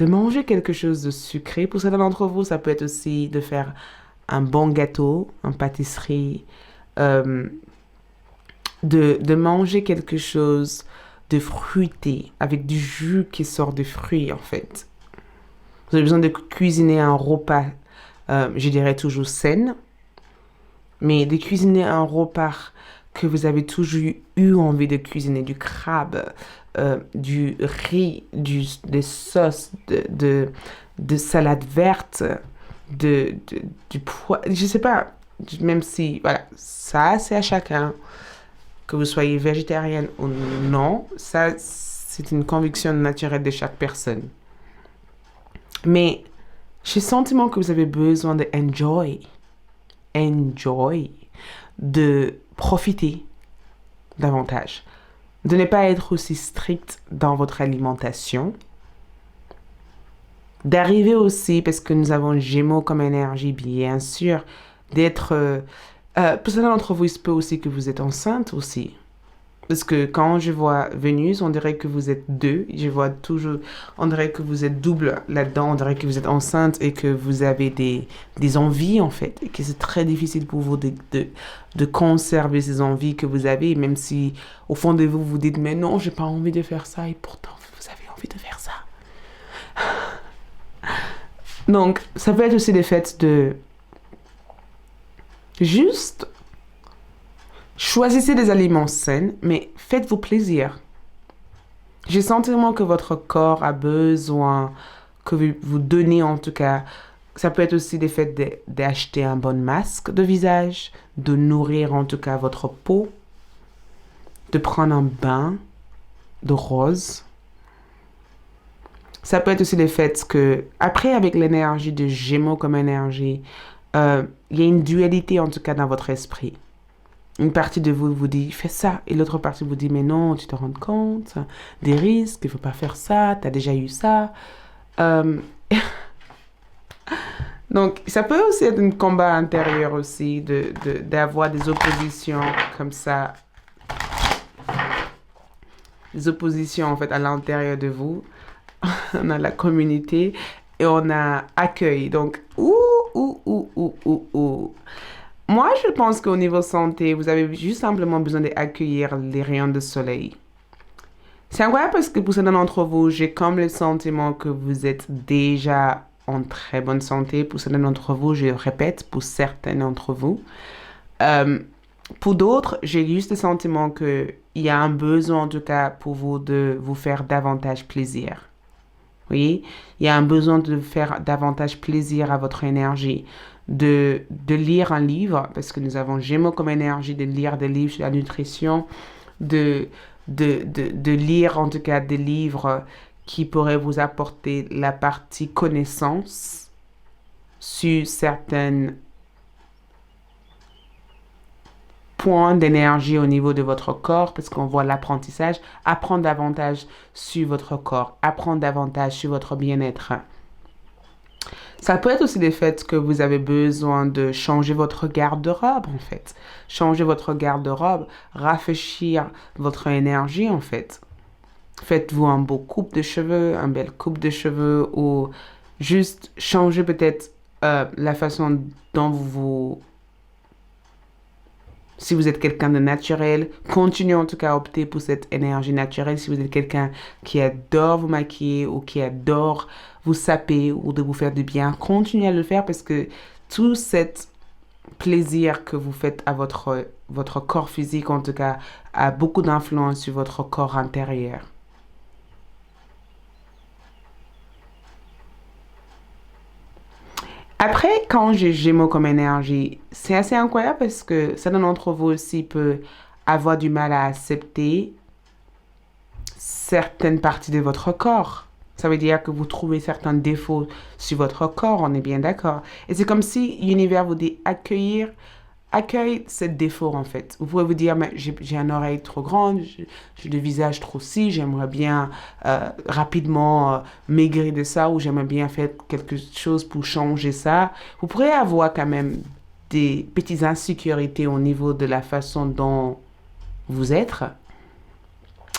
manger quelque chose de sucré. Pour certains d'entre vous, ça peut être aussi de faire un bon gâteau, une pâtisserie, de manger quelque chose de fruité, avec du jus qui sort des fruits, en fait. Vous avez besoin de cuisiner un repas, je dirais toujours sain, mais de cuisiner un repas que vous avez toujours eu envie de cuisiner, du crabe, du riz, des sauces, de salade verte, du pois, je sais pas, même si, voilà, ça c'est à chacun. Que vous soyez végétarienne ou non, ça, c'est une conviction naturelle de chaque personne. Mais j'ai le sentiment que vous avez besoin de enjoy, de profiter davantage, de ne pas être aussi strict dans votre alimentation, d'arriver aussi, parce que nous avons Gémeaux comme énergie, bien sûr, d'être... pour certains d'entre vous, il se peut aussi que vous êtes enceinte aussi. Parce que quand je vois Vénus, on dirait que vous êtes deux. Je vois toujours, on dirait que vous êtes double là-dedans. On dirait que vous êtes enceinte et que vous avez des envies, en fait. Et que c'est très difficile pour vous de conserver ces envies que vous avez. Même si, au fond de vous, vous dites, mais non, j'ai pas envie de faire ça. Et pourtant, vous avez envie de faire ça. Donc, ça peut être aussi le fait de juste choisissez des aliments sains, mais faites-vous plaisir. J'ai le sentiment que votre corps a besoin que vous donnez, en tout cas. Ça peut être aussi le fait d'acheter un bon masque de visage, de nourrir en tout cas votre peau, de prendre un bain de rose. Ça peut être aussi le fait que, après, avec l'énergie de Gémeaux comme énergie, il y a une dualité en tout cas dans votre esprit. Une partie de vous vous dit, fais ça. Et l'autre partie vous dit, mais non, tu te rends compte des risques, il ne faut pas faire ça, tu as déjà eu ça. Euh, donc, ça peut aussi être un combat intérieur aussi, d'avoir des oppositions comme ça, des oppositions en fait à l'intérieur de vous. On a la communauté et on a accueil. Donc, Moi, je pense qu'au niveau santé, vous avez juste simplement besoin d'accueillir les rayons de soleil. C'est incroyable parce que pour certains d'entre vous, j'ai comme le sentiment que vous êtes déjà en très bonne santé. Pour certains d'entre vous, je répète, pour certains d'entre vous. Euh, pour d'autres, j'ai juste le sentiment qu'il y a un besoin, en tout cas, pour vous de vous faire davantage plaisir. Vous voyez, il y a un besoin de faire davantage plaisir à votre énergie, de lire un livre, parce que nous avons Gémeaux comme énergie, de lire des livres sur la nutrition, de lire en tout cas des livres qui pourraient vous apporter la partie connaissance sur certaines points d'énergie au niveau de votre corps, parce qu'on voit l'apprentissage, apprendre davantage sur votre corps, apprendre davantage sur votre bien-être. Ça peut être aussi le fait que vous avez besoin de changer votre garde-robe, en fait. Changer votre garde-robe, rafraîchir votre énergie, en fait. Faites-vous un beau coupe de cheveux, un bel coupe de cheveux, ou juste changer peut-être la façon dont vous Si vous êtes quelqu'un de naturel, continuez en tout cas à opter pour cette énergie naturelle. Si vous êtes quelqu'un qui adore vous maquiller ou qui adore vous saper ou de vous faire du bien, continuez à le faire parce que tout cet plaisir que vous faites à votre corps physique, en tout cas, a beaucoup d'influence sur votre corps intérieur. Après, quand j'ai Gémeaux comme énergie, c'est assez incroyable parce que certains d'entre vous aussi peut avoir du mal à accepter certaines parties de votre corps. Ça veut dire que vous trouvez certains défauts sur votre corps, on est bien d'accord. Et c'est comme si l'univers vous dit accueille ces défauts en fait. Vous pouvez vous dire, mais j'ai une oreille trop grande, j'ai le visage trop si, j'aimerais bien rapidement maigrir de ça ou j'aimerais bien faire quelque chose pour changer ça. Vous pourrez avoir quand même des petites insécurités au niveau de la façon dont vous êtes.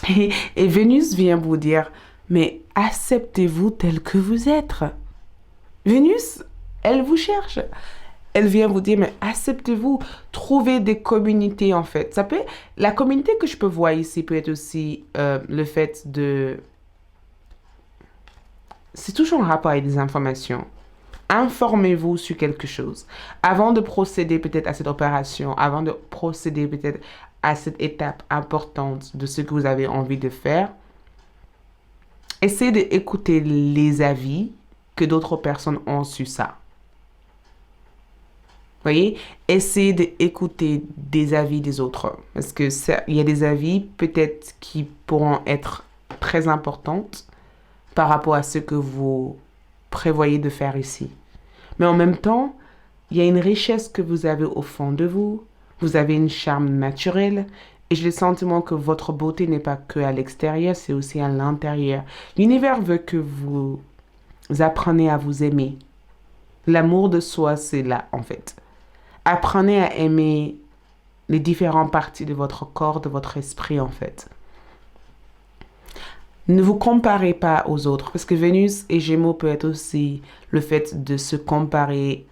Et Vénus vient vous dire, mais acceptez-vous tel que vous êtes. Vénus, elle vous cherche. Elle vient vous dire, mais acceptez-vous, trouvez des communautés en fait. La communauté que je peux voir ici peut être aussi le fait de... C'est toujours en rapport avec des informations. Informez-vous sur quelque chose. Avant de procéder peut-être à cette opération, avant de procéder peut-être à cette étape importante de ce que vous avez envie de faire, essayez d'écouter les avis que d'autres personnes ont sur ça. Voyez, essayez d'écouter des avis des autres. Parce que il y a des avis peut-être qui pourront être très importantes par rapport à ce que vous prévoyez de faire ici. Mais en même temps, il y a une richesse que vous avez au fond de vous. Vous avez une charme naturelle. Et j'ai le sentiment que votre beauté n'est pas que à l'extérieur, c'est aussi à l'intérieur. L'univers veut que vous appreniez à vous aimer. L'amour de soi, c'est là, en fait. Apprenez à aimer les différentes parties de votre corps, de votre esprit, en fait. Ne vous comparez pas aux autres, parce que Vénus et Gémeaux peut être aussi le fait de se comparer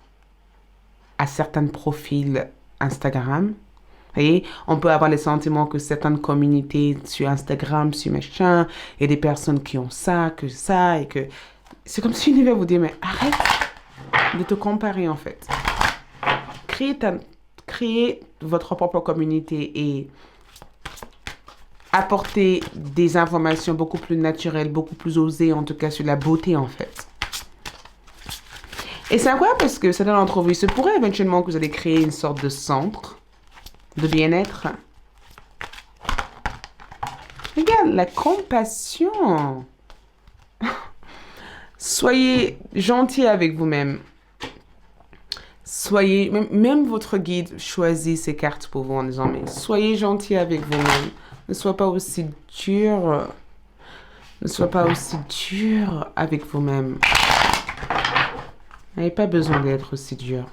à certains profils Instagram. Vous voyez, on peut avoir le sentiment que certaines communautés sur Instagram, sur machin, il y a des personnes qui ont ça, que ça, et que... C'est comme si l'univers vous dit, mais arrête de te comparer, en fait. Créez votre propre communauté et apporter des informations beaucoup plus naturelles, beaucoup plus osées, en tout cas sur la beauté en fait. Et c'est incroyable parce que certains d'entre vous, il se pourrait éventuellement que vous allez créer une sorte de centre de bien-être. Regarde, la compassion. Soyez gentil avec vous-même. Soyez, même votre guide choisit ses cartes pour vous en disant, mais soyez gentil avec vous-même. Ne sois pas aussi dur. Ne sois pas aussi dur avec vous-même. Vous n'avez pas besoin d'être aussi dur.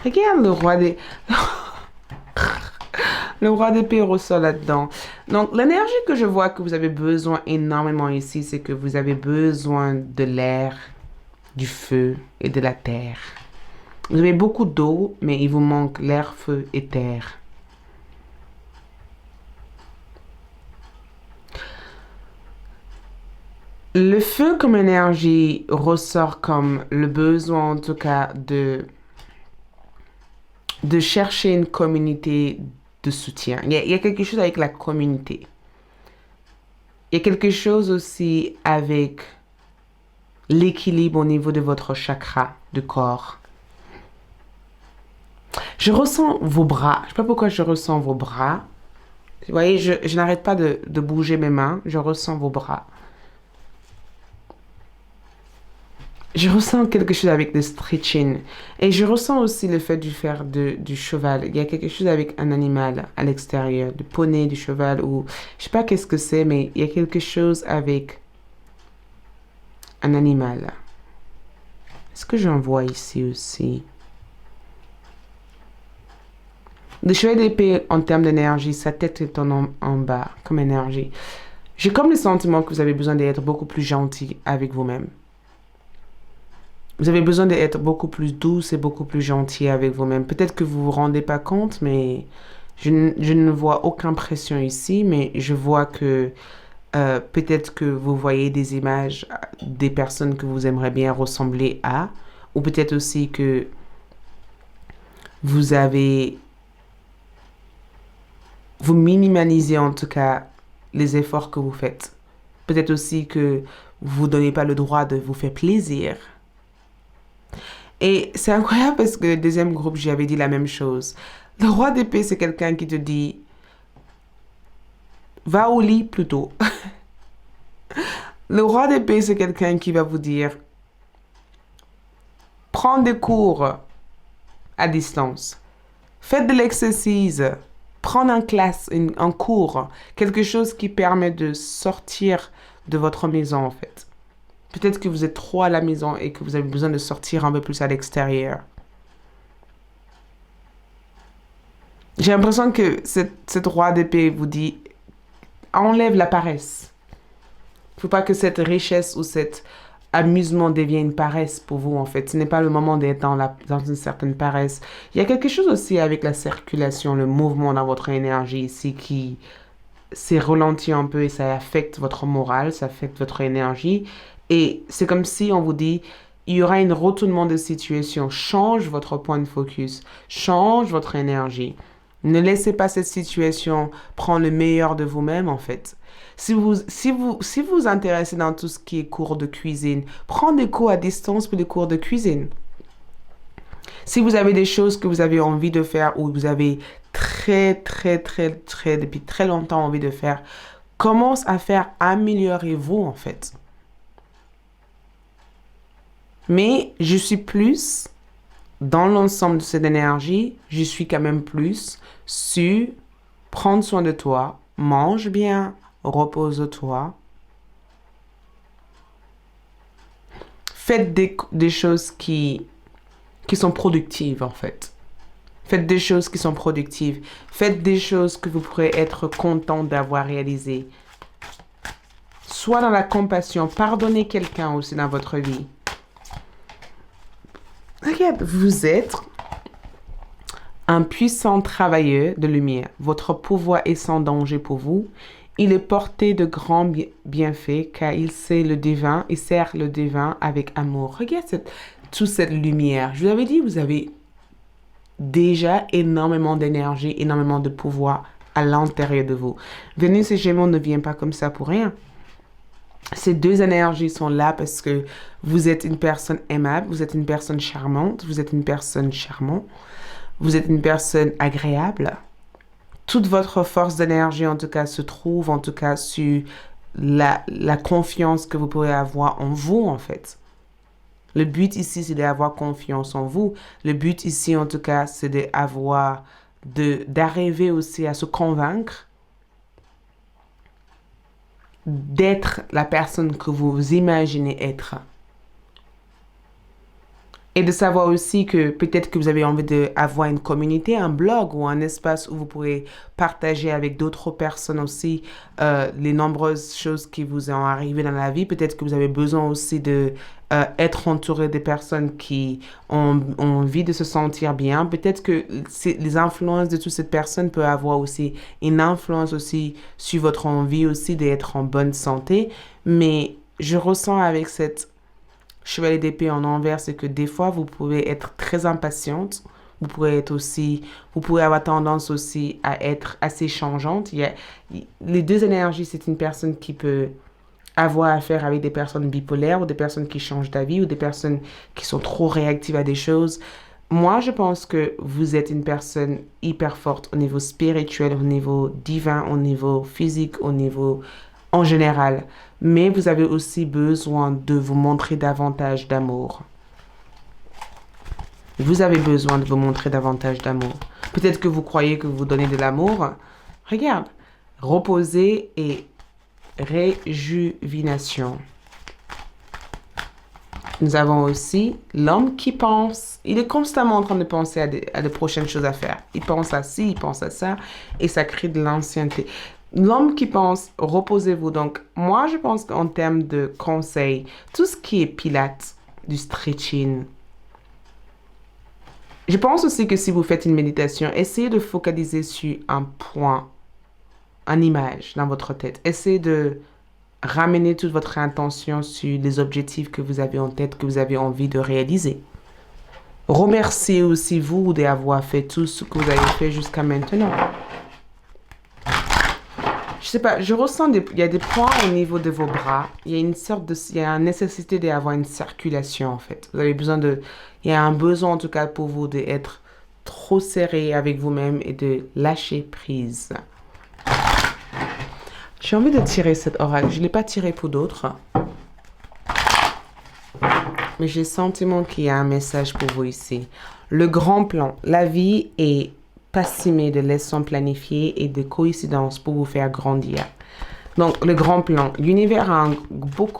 Regarde le roi des... Le roi d'épée ressort là-dedans. Donc, l'énergie que je vois que vous avez besoin énormément ici, c'est que vous avez besoin de l'air, du feu et de la terre. Vous avez beaucoup d'eau, mais il vous manque l'air, feu et terre. Le feu comme énergie ressort comme le besoin, en tout cas, de chercher une communauté de soutien. Il y a quelque chose avec la communauté. Il y a quelque chose aussi avec l'équilibre au niveau de votre chakra de corps. Je ressens vos bras. Je ne sais pas pourquoi je ressens vos bras. Vous voyez, je n'arrête pas de bouger mes mains. Je ressens vos bras. Je ressens quelque chose avec le stretching. Et je ressens aussi le fait de faire du cheval. Il y a quelque chose avec un animal à l'extérieur. Du poney, du cheval ou... Je sais pas qu'est-ce que c'est, mais il y a quelque chose avec un animal. Est-ce que j'en vois ici aussi? Le chevalier d'épée en termes d'énergie, sa tête est en bas comme énergie. J'ai comme le sentiment que vous avez besoin d'être beaucoup plus gentil avec vous-même. Vous avez besoin d'être beaucoup plus douce et beaucoup plus gentil avec vous-même. Peut-être que vous ne vous rendez pas compte, mais je ne vois aucune pression ici, mais je vois que peut-être que vous voyez des images des personnes que vous aimeriez bien ressembler à, ou peut-être aussi que vous minimalisez en tout cas les efforts que vous faites. Peut-être aussi que vous ne donnez pas le droit de vous faire plaisir. Et c'est incroyable parce que le deuxième groupe, j'avais dit la même chose. Le roi d'épée, c'est quelqu'un qui te dit, va au lit plutôt. Le roi d'épée, c'est quelqu'un qui va vous dire, prends des cours à distance. Faites de l'exercice. Prendre un cours. Quelque chose qui permet de sortir de votre maison, en fait. Peut-être que vous êtes trop à la maison et que vous avez besoin de sortir un peu plus à l'extérieur. J'ai l'impression que cette roi d'épée vous dit, enlève la paresse. Il ne faut pas que cette richesse ou cet amusement devienne une paresse pour vous, en fait. Ce n'est pas le moment d'être dans une certaine paresse. Il y a quelque chose aussi avec la circulation, le mouvement dans votre énergie ici qui s'est ralenti un peu et ça affecte votre morale, ça affecte votre énergie. Et c'est comme si on vous dit, il y aura un retournement de situation. Change votre point de focus. Change votre énergie. Ne laissez pas cette situation prendre le meilleur de vous-même, en fait. Si vous intéressez dans tout ce qui est cours de cuisine, prenez des cours à distance pour des cours de cuisine. Si vous avez des choses que vous avez envie de faire ou vous avez depuis très longtemps envie de faire, commence à faire, améliorez-vous, en fait. Mais je suis plus, dans l'ensemble de cette énergie, je suis quand même plus sur prendre soin de toi, mange bien, repose-toi. Faites des choses qui sont productives, en fait. Faites des choses qui sont productives. Faites des choses que vous pourrez être content d'avoir réalisées. Soit dans la compassion, pardonnez quelqu'un aussi dans votre vie. Regarde, vous êtes un puissant travailleur de lumière. Votre pouvoir est sans danger pour vous. Il est porté de grands bienfaits car il sait le divin, il sert le divin avec amour. Regarde toute cette lumière. Je vous avais dit, vous avez déjà énormément d'énergie, énormément de pouvoir à l'intérieur de vous. Vénus et Gémeaux ne vient pas comme ça pour rien. Ces deux énergies sont là parce que vous êtes une personne aimable, vous êtes une personne charmante, vous êtes une personne charmante, vous êtes une personne agréable, toute votre force d'énergie, en tout cas, se trouve, en tout cas, sur la confiance que vous pourrez avoir en vous, en fait. Le but ici, c'est d'avoir confiance en vous. Le but ici, en tout cas, c'est d'arriver aussi à se convaincre d'être la personne que vous imaginez être. Et de savoir aussi que peut-être que vous avez envie d'avoir une communauté, un blog ou un espace où vous pourrez partager avec d'autres personnes aussi les nombreuses choses qui vous sont arrivées dans la vie. Peut-être que vous avez besoin aussi de être entouré des personnes qui ont envie de se sentir bien. Peut-être que les influences de toutes ces personnes peuvent avoir aussi une influence aussi sur votre envie aussi d'être en bonne santé. Mais je ressens avec cette chevalier d'épée en envers, c'est que des fois, vous pouvez être très impatiente. Vous pouvez avoir tendance aussi à être assez changeante. Les deux énergies, c'est une personne qui peut avoir affaire avec des personnes bipolaires ou des personnes qui changent d'avis ou des personnes qui sont trop réactives à des choses. Moi, je pense que vous êtes une personne hyper forte au niveau spirituel, au niveau divin, au niveau physique, au niveau en général. Mais vous avez aussi besoin de vous montrer davantage d'amour. Vous avez besoin de vous montrer davantage d'amour. Peut-être que vous croyez que vous donnez de l'amour. Regarde, reposer et réjuvénation. Nous avons aussi l'homme qui pense. Il est constamment en train de penser à de prochaines choses à faire. Il pense à ci, il pense à ça, et ça crée de l'ancienneté. L'homme qui pense, reposez-vous. Donc, moi, je pense qu'en termes de conseils, tout ce qui est pilates, du stretching, je pense aussi que si vous faites une méditation, essayez de focaliser sur un point, une image dans votre tête. Essayez de ramener toute votre intention sur les objectifs que vous avez en tête, que vous avez envie de réaliser. Remerciez aussi vous d'avoir fait tout ce que vous avez fait jusqu'à maintenant. Je sais pas, je ressens il y a des points au niveau de vos bras. Il y a il y a une nécessité d'avoir une circulation en fait. Vous avez il y a un besoin en tout cas pour vous d'être trop serré avec vous-même et de lâcher prise. J'ai envie de tirer cet oracle. Je ne l'ai pas tiré pour d'autres. Mais j'ai le sentiment qu'il y a un message pour vous ici. Le grand plan. La vie est passimée de leçons planifiées et de coïncidences pour vous faire grandir. Donc, le grand plan. L'univers a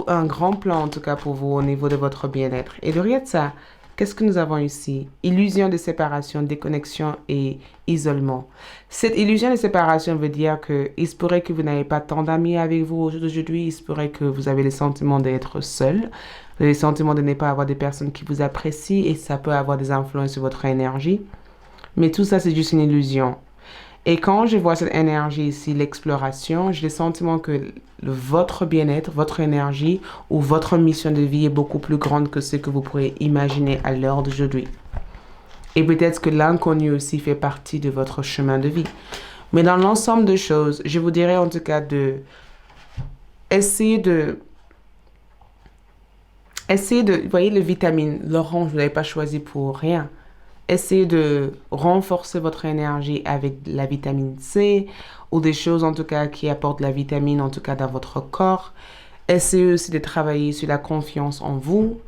un grand plan, en tout cas pour vous, au niveau de votre bien-être. Et derrière ça, qu'est-ce que nous avons ici? Illusion de séparation, déconnexion et isolement. Cette illusion de séparation veut dire que il se pourrait que vous n'avez pas tant d'amis avec vous aujourd'hui. Il se pourrait que vous avez le sentiment d'être seul. Vous avez le sentiment de ne pas avoir des personnes qui vous apprécient et ça peut avoir des influences sur votre énergie. Mais tout ça, c'est juste une illusion. Et quand je vois cette énergie ici, l'exploration, j'ai le sentiment que votre bien-être, votre énergie ou votre mission de vie est beaucoup plus grande que ce que vous pourrez imaginer à l'heure d'aujourd'hui. Et peut-être que l'inconnu aussi fait partie de votre chemin de vie. Mais dans l'ensemble de choses, je vous dirais en tout cas essayer de, vous voyez, le vitamine, l'orange, vous n'avez pas choisi pour rien. Essayez de renforcer votre énergie avec la vitamine C ou des choses en tout cas qui apportent la vitamine en tout cas dans votre corps. Essayez aussi de travailler sur la confiance en vous.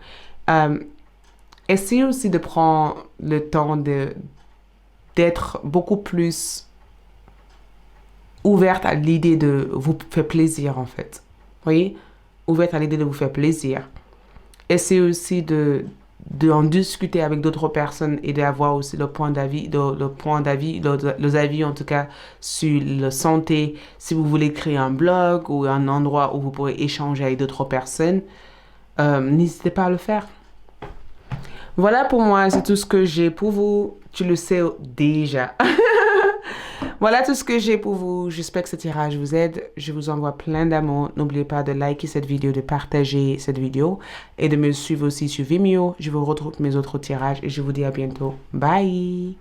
Essayez aussi de prendre le temps d'être beaucoup plus ouverte à l'idée de vous faire plaisir en fait. Vous voyez? Ouverte à l'idée de vous faire plaisir. Essayez aussi en discuter avec d'autres personnes et d'avoir aussi le avis en tout cas sur la santé. Si vous voulez créer un blog ou un endroit où vous pourrez échanger avec d'autres personnes, n'hésitez pas à le faire. Voilà pour moi, c'est tout ce que j'ai pour vous. Tu le sais déjà. Voilà tout ce que j'ai pour vous. J'espère que ce tirage vous aide. Je vous envoie plein d'amour. N'oubliez pas de liker cette vidéo, de partager cette vidéo et de me suivre aussi sur Vimeo. Je vous retrouve mes autres tirages et je vous dis à bientôt. Bye!